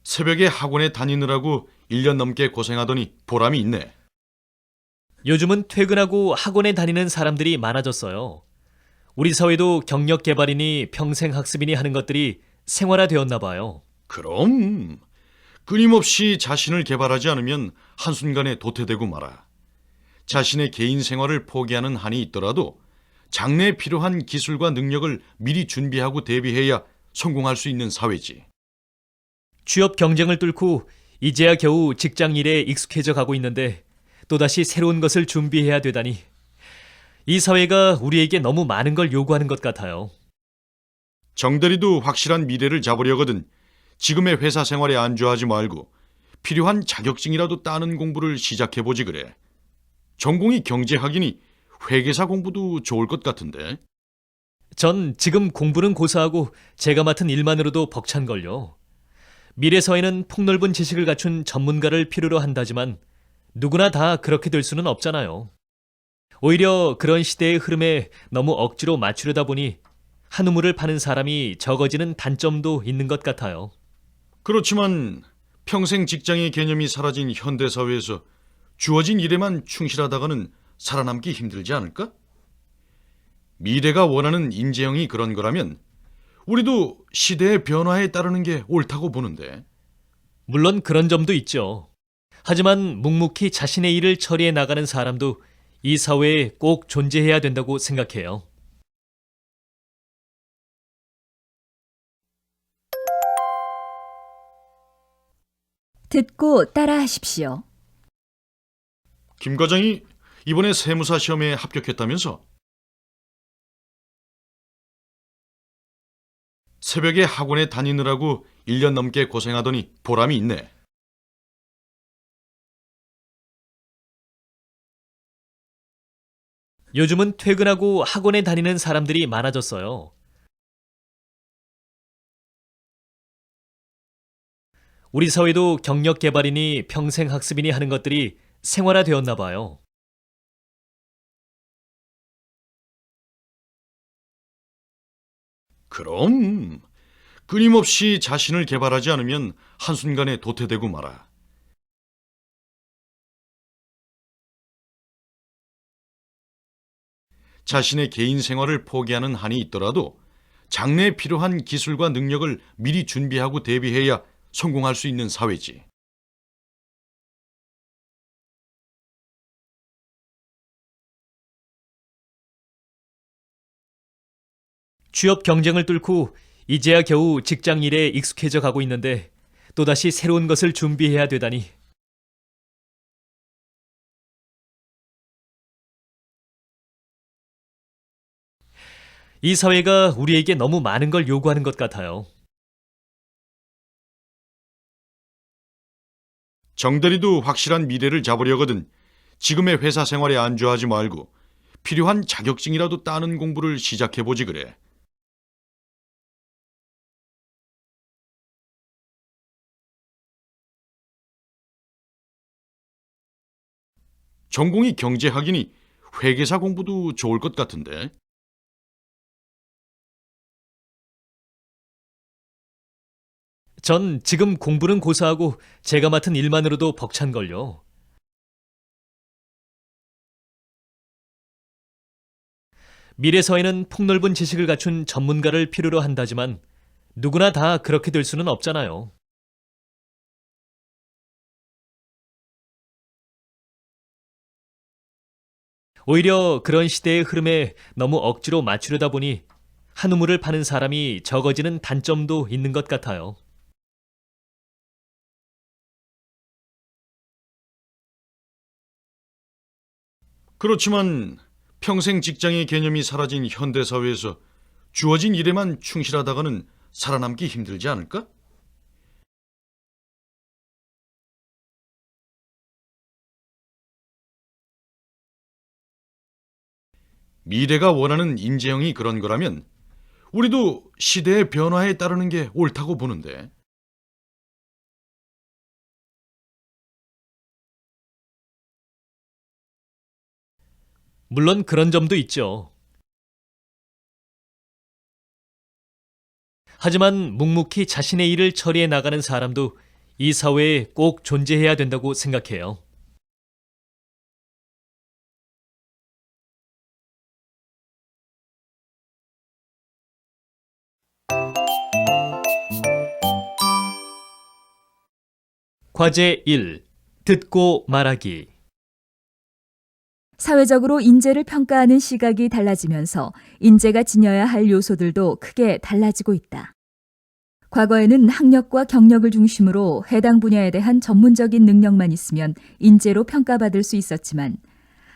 새벽에 학원에 다니느라고 1년 넘게 고생하더니 보람이 있네. 요즘은 퇴근하고 학원에 다니는 사람들이 많아졌어요. 우리 사회도 경력 개발이니 평생 학습이니 하는 것들이 생활화되었나 봐요. 그럼 끊임없이 자신을 개발하지 않으면 한순간에 도태되고 말아. 자신의 개인 생활을 포기하는 한이 있더라도 장래에 필요한 기술과 능력을 미리 준비하고 대비해야 성공할 수 있는 사회지. 취업 경쟁을 뚫고 이제야 겨우 직장 일에 익숙해져 가고 있는데 또다시 새로운 것을 준비해야 되다니. 이 사회가 우리에게 너무 많은 걸 요구하는 것 같아요. 정대리도 확실한 미래를 잡으려거든 지금의 회사 생활에 안주하지 말고 필요한 자격증이라도 따는 공부를 시작해보지 그래. 전공이 경제학이니 회계사 공부도 좋을 것 같은데. 전 지금 공부는 고사하고 제가 맡은 일만으로도 벅찬걸요. 미래 사회는 폭넓은 지식을 갖춘 전문가를 필요로 한다지만 누구나 다 그렇게 될 수는 없잖아요. 오히려 그런 시대의 흐름에 너무 억지로 맞추려다 보니 한 우물을 파는 사람이 적어지는 단점도 있는 것 같아요. 그렇지만 평생 직장의 개념이 사라진 현대사회에서 주어진 일에만 충실하다가는 살아남기 힘들지 않을까? 미래가 원하는 인재형이 그런 거라면 우리도 시대의 변화에 따르는 게 옳다고 보는데. 물론 그런 점도 있죠. 하지만 묵묵히 자신의 일을 처리해 나가는 사람도 이 사회에 꼭 존재해야 된다고 생각해요. 듣고 따라하십시오. 김 과장이 이번에 세무사 시험에 합격했다면서? 새벽에 학원에 다니느라고 1년 넘게 고생하더니 보람이 있네. 요즘은 퇴근하고 학원에 다니는 사람들이 많아졌어요. 우리 사회도 경력 개발이니 평생 학습이니 하는 것들이 생활화되었나 봐요. 그럼 끊임없이 자신을 개발하지 않으면 한순간에 도태되고 말아. 자신의 개인 생활을 포기하는 한이 있더라도 장래에 필요한 기술과 능력을 미리 준비하고 대비해야 성공할 수 있는 사회지. 취업 경쟁을 뚫고 이제야 겨우 직장 일에 익숙해져 가고 있는데 또다시 새로운 것을 준비해야 되다니. 이 사회가 우리에게 너무 많은 걸 요구하는 것 같아요. 정대리도 확실한 미래를 잡으려거든 지금의 회사 생활에 안주하지 말고 필요한 자격증이라도 따는 공부를 시작해보지 그래. 전공이 경제학이니 회계사 공부도 좋을 것 같은데. 전 지금 공부는 고사하고 제가 맡은 일만으로도 벅찬걸요. 미래 사회는 폭넓은 지식을 갖춘 전문가를 필요로 한다지만 누구나 다 그렇게 될 수는 없잖아요. 오히려 그런 시대의 흐름에 너무 억지로 맞추려다 보니 한 우물을 파는 사람이 적어지는 단점도 있는 것 같아요. 그렇지만 평생 직장의 개념이 사라진 현대사회에서 주어진 일에만 충실하다가는 살아남기 힘들지 않을까? 미래가 원하는 인재형이 그런 거라면 우리도 시대의 변화에 따르는 게 옳다고 보는데. 물론 그런 점도 있죠. 하지만 묵묵히 자신의 일을 처리해 나가는 사람도 이 사회에 꼭 존재해야 된다고 생각해요. 과제 1. 듣고 말하기. 사회적으로 인재를 평가하는 시각이 달라지면서 인재가 지녀야 할 요소들도 크게 달라지고 있다. 과거에는 학력과 경력을 중심으로 해당 분야에 대한 전문적인 능력만 있으면 인재로 평가받을 수 있었지만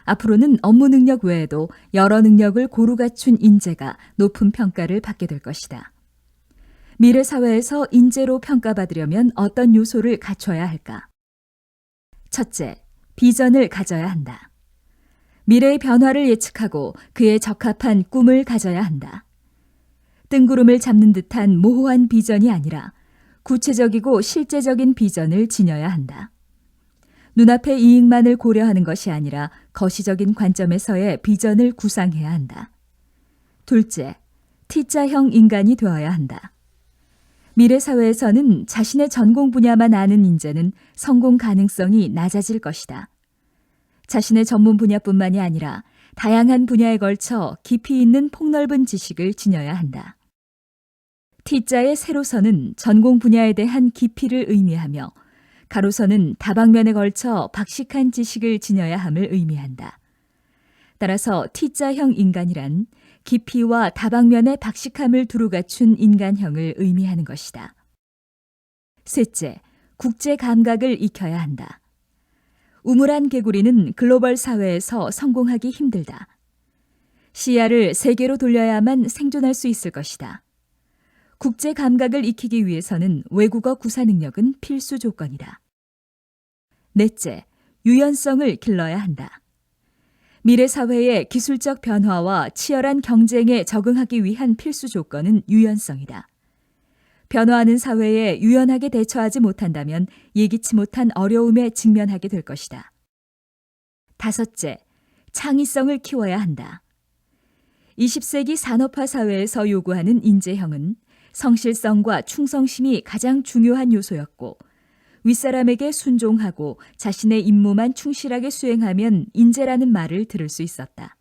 앞으로는 업무 능력 외에도 여러 능력을 고루 갖춘 인재가 높은 평가를 받게 될 것이다. 미래 사회에서 인재로 평가받으려면 어떤 요소를 갖춰야 할까? 첫째, 비전을 가져야 한다. 미래의 변화를 예측하고 그에 적합한 꿈을 가져야 한다. 뜬구름을 잡는 듯한 모호한 비전이 아니라 구체적이고 실제적인 비전을 지녀야 한다. 눈앞의 이익만을 고려하는 것이 아니라 거시적인 관점에서의 비전을 구상해야 한다. 둘째, T자형 인간이 되어야 한다. 미래 사회에서는 자신의 전공 분야만 아는 인재는 성공 가능성이 낮아질 것이다. 자신의 전문 분야뿐만이 아니라 다양한 분야에 걸쳐 깊이 있는 폭넓은 지식을 지녀야 한다. T자의 세로선은 전공 분야에 대한 깊이를 의미하며 가로선은 다방면에 걸쳐 박식한 지식을 지녀야 함을 의미한다. 따라서 T자형 인간이란 깊이와 다방면의 박식함을 두루 갖춘 인간형을 의미하는 것이다. 셋째, 국제 감각을 익혀야 한다. 우물한 개구리는 글로벌 사회에서 성공하기 힘들다. 시야를 세계로 돌려야만 생존할 수 있을 것이다. 국제 감각을 익히기 위해서는 외국어 구사 능력은 필수 조건이다. 넷째, 유연성을 길러야 한다. 미래 사회의 기술적 변화와 치열한 경쟁에 적응하기 위한 필수 조건은 유연성이다. 변화하는 사회에 유연하게 대처하지 못한다면 예기치 못한 어려움에 직면하게 될 것이다. 다섯째, 창의성을 키워야 한다. 20세기 산업화 사회에서 요구하는 인재형은 성실성과 충성심이 가장 중요한 요소였고 윗사람에게 순종하고 자신의 임무만 충실하게 수행하면 인재라는 말을 들을 수 있었다.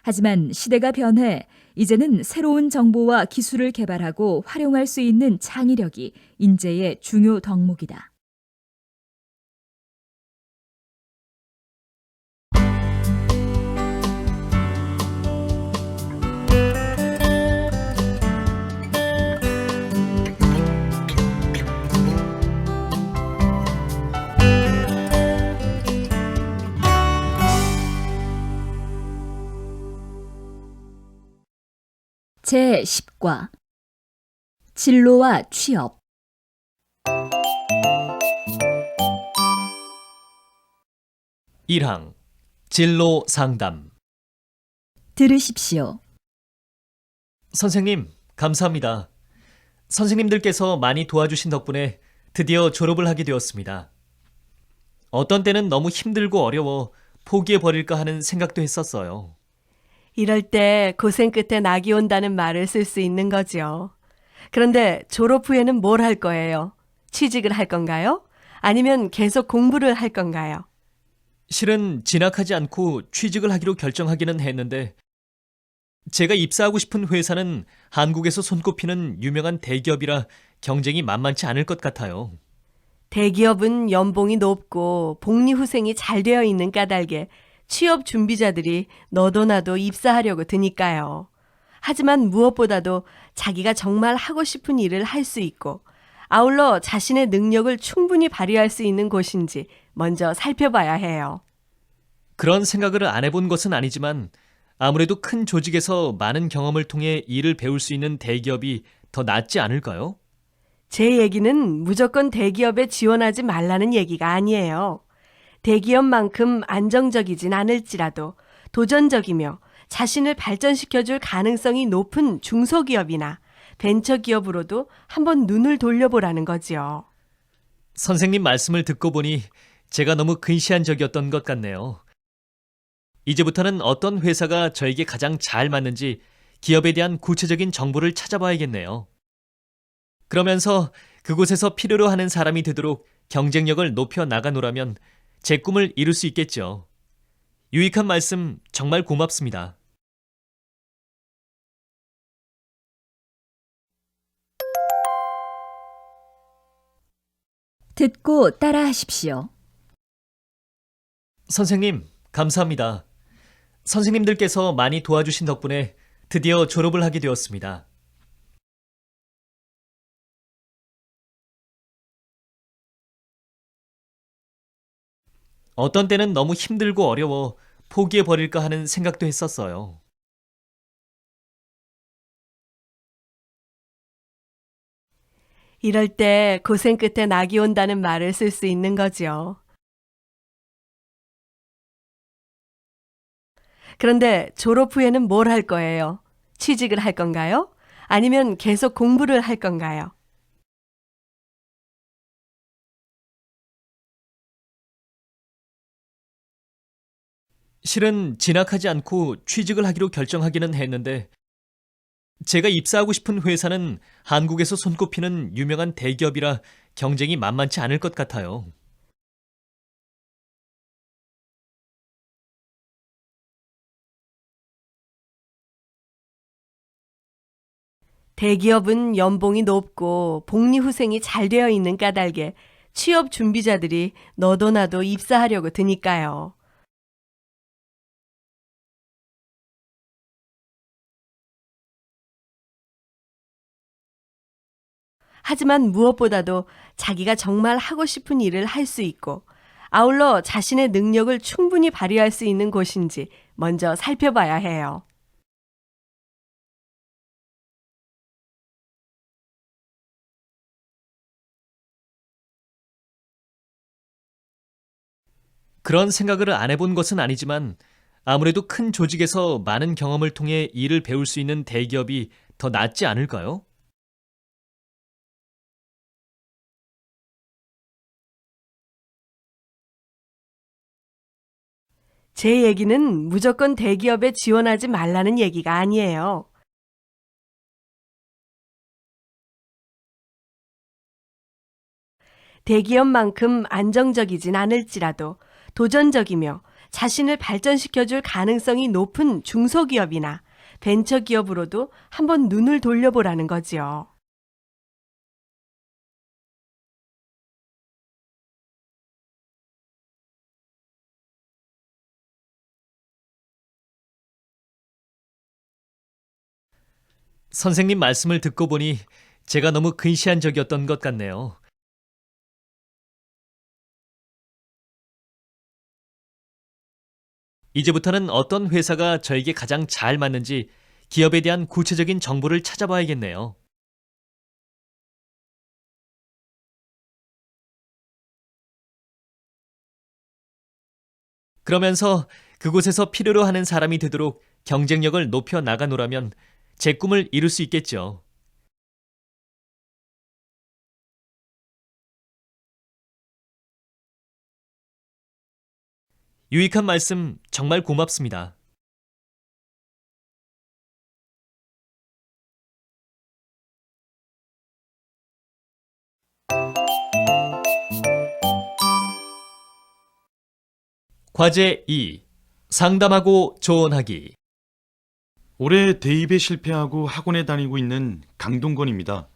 하지만 시대가 변해 이제는 새로운 정보와 기술을 개발하고 활용할 수 있는 창의력이 인재의 중요 덕목이다. 제10과 진로와 취업 1항 진로 상담. 들으십시오. 선생님, 감사합니다. 선생님들께서 많이 도와주신 덕분에 드디어 졸업을 하게 되었습니다. 어떤 때는 너무 힘들고 어려워 포기해버릴까 하는 생각도 했었어요. 이럴 때 고생 끝에 낙이 온다는 말을 쓸 수 있는 거죠. 그런데 졸업 후에는 뭘 할 거예요? 취직을 할 건가요? 아니면 계속 공부를 할 건가요? 실은 진학하지 않고 취직을 하기로 결정하기는 했는데 제가 입사하고 싶은 회사는 한국에서 손꼽히는 유명한 대기업이라 경쟁이 만만치 않을 것 같아요. 대기업은 연봉이 높고 복리후생이 잘 되어 있는 까닭에 취업 준비자들이 너도 나도 입사하려고 드니까요. 하지만 무엇보다도 자기가 정말 하고 싶은 일을 할 수 있고 아울러 자신의 능력을 충분히 발휘할 수 있는 곳인지 먼저 살펴봐야 해요. 그런 생각을 안 해본 것은 아니지만 아무래도 큰 조직에서 많은 경험을 통해 일을 배울 수 있는 대기업이 더 낫지 않을까요? 제 얘기는 무조건 대기업에 지원하지 말라는 얘기가 아니에요. 대기업만큼 안정적이진 않을지라도 도전적이며 자신을 발전시켜줄 가능성이 높은 중소기업이나 벤처기업으로도 한번 눈을 돌려보라는 거지요. 선생님 말씀을 듣고 보니 제가 너무 근시한 적이었던 것 같네요. 이제부터는 어떤 회사가 저에게 가장 잘 맞는지 기업에 대한 구체적인 정보를 찾아봐야겠네요. 그러면서 그곳에서 필요로 하는 사람이 되도록 경쟁력을 높여 나가노라면 제 꿈을 이룰 수 있겠죠. 유익한 말씀 정말 고맙습니다. 듣고 따라하십시오. 선생님, 감사합니다. 선생님들께서 많이 도와주신 덕분에 드디어 졸업을 하게 되었습니다. 어떤 때는 너무 힘들고 어려워 포기해버릴까 하는 생각도 했었어요. 이럴 때 고생 끝에 낙이 온다는 말을 쓸 수 있는 거죠. 그런데 졸업 후에는 뭘 할 거예요? 취직을 할 건가요? 아니면 계속 공부를 할 건가요? 실은 진학하지 않고 취직을 하기로 결정하기는 했는데 제가 입사하고 싶은 회사는 한국에서 손꼽히는 유명한 대기업이라 경쟁이 만만치 않을 것 같아요. 대기업은 연봉이 높고 복리후생이 잘 되어 있는 까닭에 취업 준비자들이 너도 나도 입사하려고 드니까요. 하지만 무엇보다도 자기가 정말 하고 싶은 일을 할 수 있고 아울러 자신의 능력을 충분히 발휘할 수 있는 곳인지 먼저 살펴봐야 해요. 그런 생각을 안 해본 것은 아니지만 아무래도 큰 조직에서 많은 경험을 통해 일을 배울 수 있는 대기업이 더 낫지 않을까요? 제 얘기는 무조건 대기업에 지원하지 말라는 얘기가 아니에요. 대기업만큼 안정적이진 않을지라도 도전적이며 자신을 발전시켜줄 가능성이 높은 중소기업이나 벤처기업으로도 한번 눈을 돌려보라는 거지요. 선생님 말씀을 듣고 보니 제가 너무 근시한 적이었던 것 같네요. 이제부터는 어떤 회사가 저에게 가장 잘 맞는지 기업에 대한 구체적인 정보를 찾아봐야겠네요. 그러면서 그곳에서 필요로 하는 사람이 되도록 경쟁력을 높여 나가노라면 제 꿈을 이룰 수 있겠죠. 유익한 말씀 정말 고맙습니다. 과제 2. 상담하고 조언하기. 올해 대입에 실패하고 학원에 다니고 있는 강동건입니다.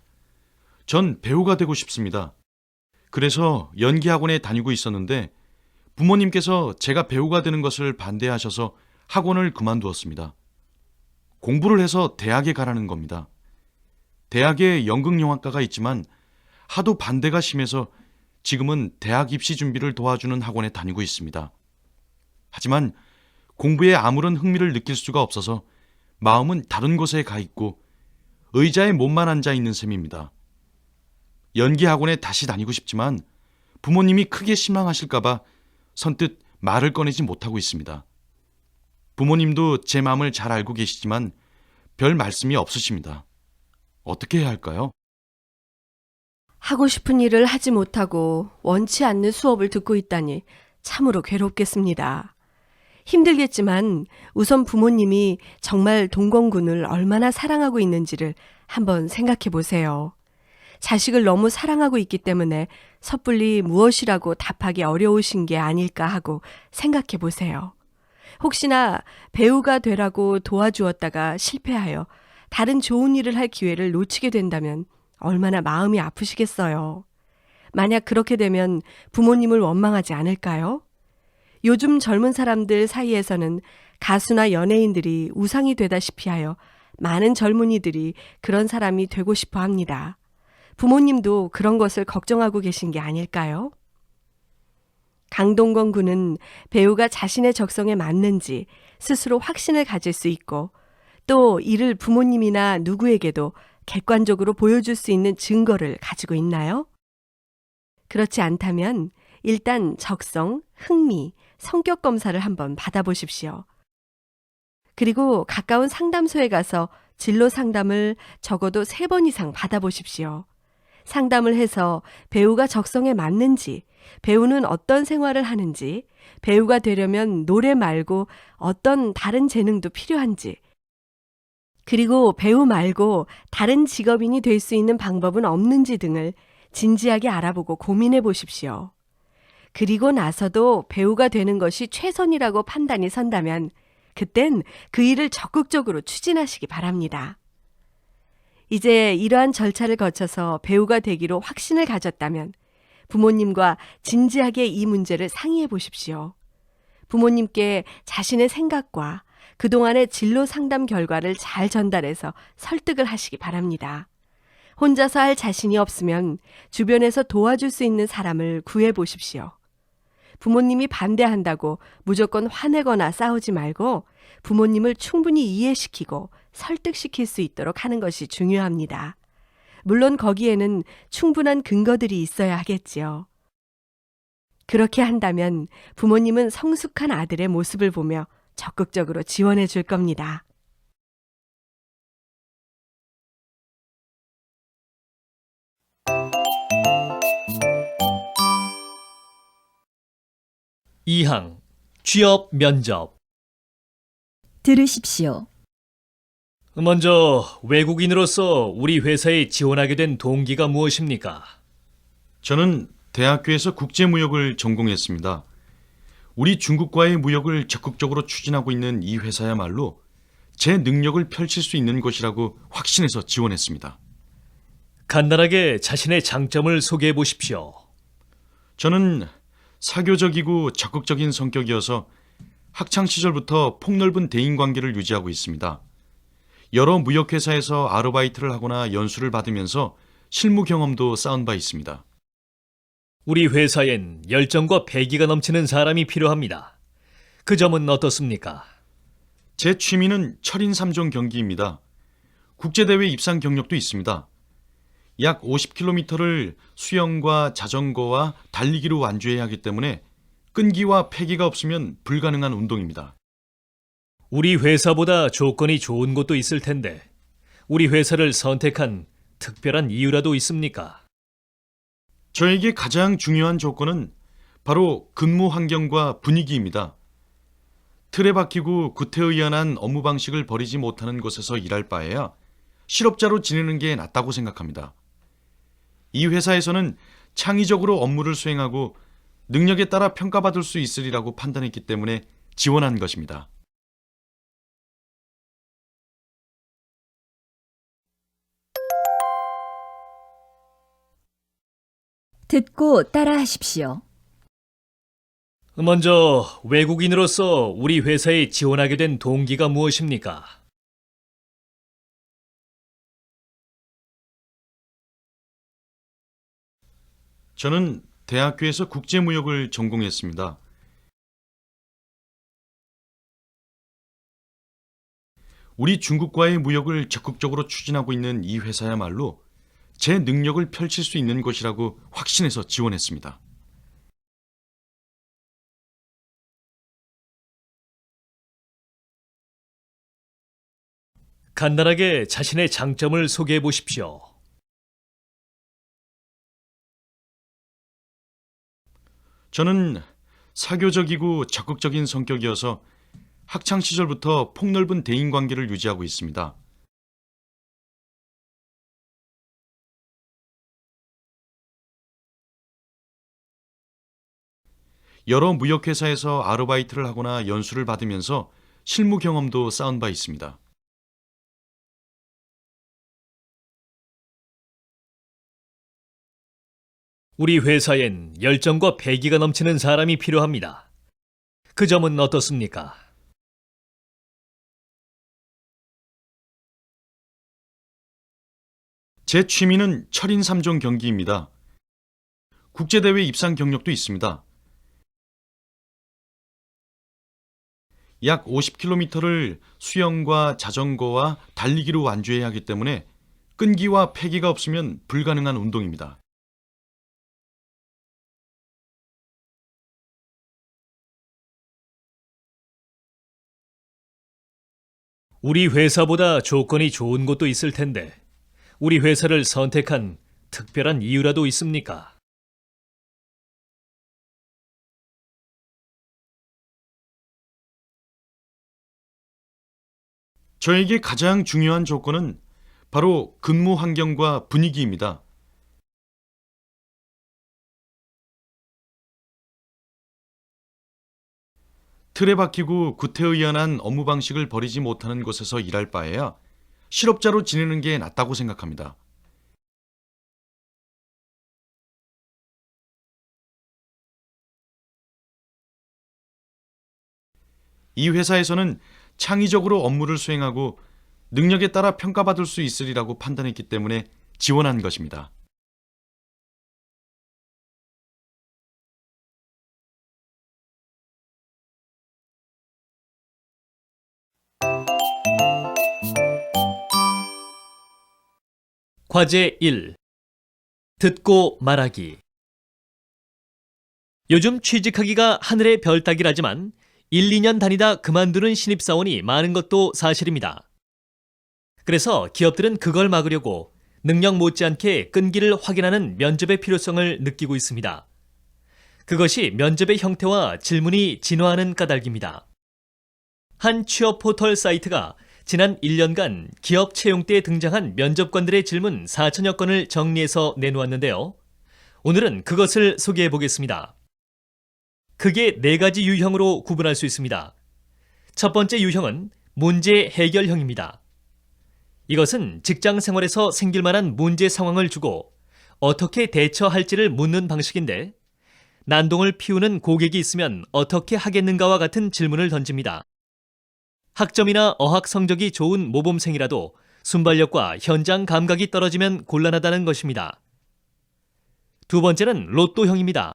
전 배우가 되고 싶습니다. 그래서 연기학원에 다니고 있었는데 부모님께서 제가 배우가 되는 것을 반대하셔서 학원을 그만두었습니다. 공부를 해서 대학에 가라는 겁니다. 대학에 연극영화과가 있지만 하도 반대가 심해서 지금은 대학 입시 준비를 도와주는 학원에 다니고 있습니다. 하지만 공부에 아무런 흥미를 느낄 수가 없어서 마음은 다른 곳에 가 있고 의자에 몸만 앉아 있는 셈입니다. 연기학원에 다시 다니고 싶지만 부모님이 크게 실망하실까봐 선뜻 말을 꺼내지 못하고 있습니다. 부모님도 제 마음을 잘 알고 계시지만 별 말씀이 없으십니다. 어떻게 해야 할까요? 하고 싶은 일을 하지 못하고 원치 않는 수업을 듣고 있다니 참으로 괴롭겠습니다. 힘들겠지만 우선 부모님이 정말 동건군을 얼마나 사랑하고 있는지를 한번 생각해 보세요. 자식을 너무 사랑하고 있기 때문에 섣불리 무엇이라고 답하기 어려우신 게 아닐까 하고 생각해 보세요. 혹시나 배우가 되라고 도와주었다가 실패하여 다른 좋은 일을 할 기회를 놓치게 된다면 얼마나 마음이 아프시겠어요. 만약 그렇게 되면 부모님을 원망하지 않을까요? 요즘 젊은 사람들 사이에서는 가수나 연예인들이 우상이 되다시피 하여 많은 젊은이들이 그런 사람이 되고 싶어 합니다. 부모님도 그런 것을 걱정하고 계신 게 아닐까요? 강동건 군은 배우가 자신의 적성에 맞는지 스스로 확신을 가질 수 있고 또 이를 부모님이나 누구에게도 객관적으로 보여줄 수 있는 증거를 가지고 있나요? 그렇지 않다면 일단 적성, 흥미, 성격 검사를 한번 받아보십시오. 그리고 가까운 상담소에 가서 진로 상담을 적어도 3번 이상 받아보십시오. 상담을 해서 배우가 적성에 맞는지, 배우는 어떤 생활을 하는지, 배우가 되려면 노래 말고 어떤 다른 재능도 필요한지, 그리고 배우 말고 다른 직업인이 될 수 있는 방법은 없는지 등을 진지하게 알아보고 고민해 보십시오. 그리고 나서도 배우가 되는 것이 최선이라고 판단이 선다면 그땐 그 일을 적극적으로 추진하시기 바랍니다. 이제 이러한 절차를 거쳐서 배우가 되기로 확신을 가졌다면 부모님과 진지하게 이 문제를 상의해 보십시오. 부모님께 자신의 생각과 그동안의 진로 상담 결과를 잘 전달해서 설득을 하시기 바랍니다. 혼자서 할 자신이 없으면 주변에서 도와줄 수 있는 사람을 구해 보십시오. 부모님이 반대한다고 무조건 화내거나 싸우지 말고 부모님을 충분히 이해시키고 설득시킬 수 있도록 하는 것이 중요합니다. 물론 거기에는 충분한 근거들이 있어야 하겠지요. 그렇게 한다면 부모님은 성숙한 아들의 모습을 보며 적극적으로 지원해 줄 겁니다. 이항 취업 면접. 들으십시오. 먼저 외국인으로서 우리 회사에 지원하게 된 동기가 무엇입니까? 저는 대학교에서 국제무역을 전공했습니다. 우리 중국과의 무역을 적극적으로 추진하고 있는 이 회사야말로 제 능력을 펼칠 수 있는 곳이라고 확신해서 지원했습니다. 간단하게 자신의 장점을 소개해 보십시오. 저는 사교적이고 적극적인 성격이어서 학창 시절부터 폭넓은 대인관계를 유지하고 있습니다. 여러 무역회사에서 아르바이트를 하거나 연수를 받으면서 실무 경험도 쌓은 바 있습니다. 우리 회사엔 열정과 패기가 넘치는 사람이 필요합니다. 그 점은 어떻습니까? 제 취미는 철인 3종 경기입니다. 국제대회 입상 경력도 있습니다. 약 50km를 수영과 자전거와 달리기로 완주해야 하기 때문에 끈기와 패기가 없으면 불가능한 운동입니다. 우리 회사보다 조건이 좋은 곳도 있을 텐데 우리 회사를 선택한 특별한 이유라도 있습니까? 저에게 가장 중요한 조건은 바로 근무 환경과 분위기입니다. 틀에 박히고 구태의연한 업무 방식을 버리지 못하는 곳에서 일할 바에야 실업자로 지내는 게 낫다고 생각합니다. 이 회사에서는 창의적으로 업무를 수행하고 능력에 따라 평가받을 수 있으리라고 판단했기 때문에 지원한 것입니다. 듣고 따라하십시오. 먼저 외국인으로서 우리 회사에 지원하게 된 동기가 무엇입니까? 저는 대학교에서 국제무역을 전공했습니다. 우리 중국과의 무역을 적극적으로 추진하고 있는 이 회사야말로 제 능력을 펼칠 수 있는 곳이라고 확신해서 지원했습니다. 간단하게 자신의 장점을 소개해 보십시오. 저는 사교적이고 적극적인 성격이어서 학창 시절부터 폭넓은 대인관계를 유지하고 있습니다. 여러 무역회사에서 아르바이트를 하거나 연수를 받으면서 실무 경험도 쌓은 바 있습니다. 우리 회사엔 열정과 패기가 넘치는 사람이 필요합니다. 그 점은 어떻습니까? 제 취미는 철인 3종 경기입니다. 국제대회 입상 경력도 있습니다. 약 50km를 수영과 자전거와 달리기로 완주해야 하기 때문에 끈기와 패기가 없으면 불가능한 운동입니다. 우리 회사보다 조건이 좋은 곳도 있을 텐데 우리 회사를 선택한 특별한 이유라도 있습니까? 저에게 가장 중요한 조건은 바로 근무 환경과 분위기입니다. 틀에 박히고 구태의연한 업무 방식을 버리지 못하는 곳에서 일할 바에야 실업자로 지내는 게 낫다고 생각합니다. 이 회사에서는 창의적으로 업무를 수행하고 능력에 따라 평가받을 수 있으리라고 판단했기 때문에 지원한 것입니다. 과제 1. 듣고 말하기. 요즘 취직하기가 하늘의 별 따기라지만 1, 2년 다니다 그만두는 신입사원이 많은 것도 사실입니다. 그래서 기업들은 그걸 막으려고 능력 못지않게 끈기를 확인하는 면접의 필요성을 느끼고 있습니다. 그것이 면접의 형태와 질문이 진화하는 까닭입니다. 한 취업 포털 사이트가 지난 1년간 기업 채용 때 등장한 면접관들의 질문 4천여 건을 정리해서 내놓았는데요. 오늘은 그것을 소개해 보겠습니다. 크게 4가지 유형으로 구분할 수 있습니다. 첫 번째 유형은 문제 해결형입니다. 이것은 직장 생활에서 생길 만한 문제 상황을 주고 어떻게 대처할지를 묻는 방식인데 난동을 피우는 고객이 있으면 어떻게 하겠는가와 같은 질문을 던집니다. 학점이나 어학 성적이 좋은 모범생이라도 순발력과 현장 감각이 떨어지면 곤란하다는 것입니다. 두 번째는 로또형입니다.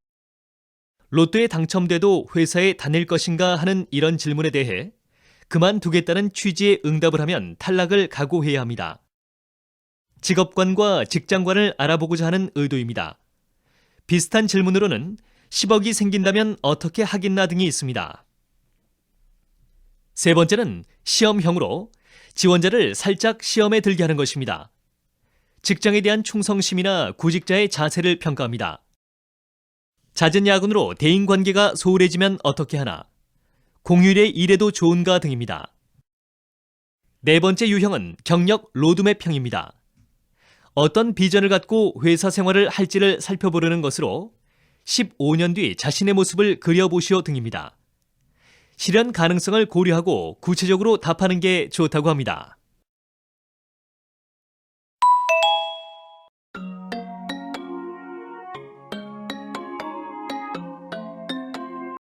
로또에 당첨돼도 회사에 다닐 것인가 하는 이런 질문에 대해 그만두겠다는 취지의 응답을 하면 탈락을 각오해야 합니다. 직업관과 직장관을 알아보고자 하는 의도입니다. 비슷한 질문으로는 10억이 생긴다면 어떻게 하겠나 등이 있습니다. 세 번째는 시험형으로 지원자를 살짝 시험에 들게 하는 것입니다. 직장에 대한 충성심이나 구직자의 자세를 평가합니다. 잦은 야근으로 대인관계가 소홀해지면 어떻게 하나? 공휴일에 일해도 좋은가 등입니다. 네 번째 유형은 경력 로드맵형입니다. 어떤 비전을 갖고 회사 생활을 할지를 살펴보려는 것으로 15년 뒤 자신의 모습을 그려보시오 등입니다. 실현 가능성을 고려하고 구체적으로 답하는 게 좋다고 합니다.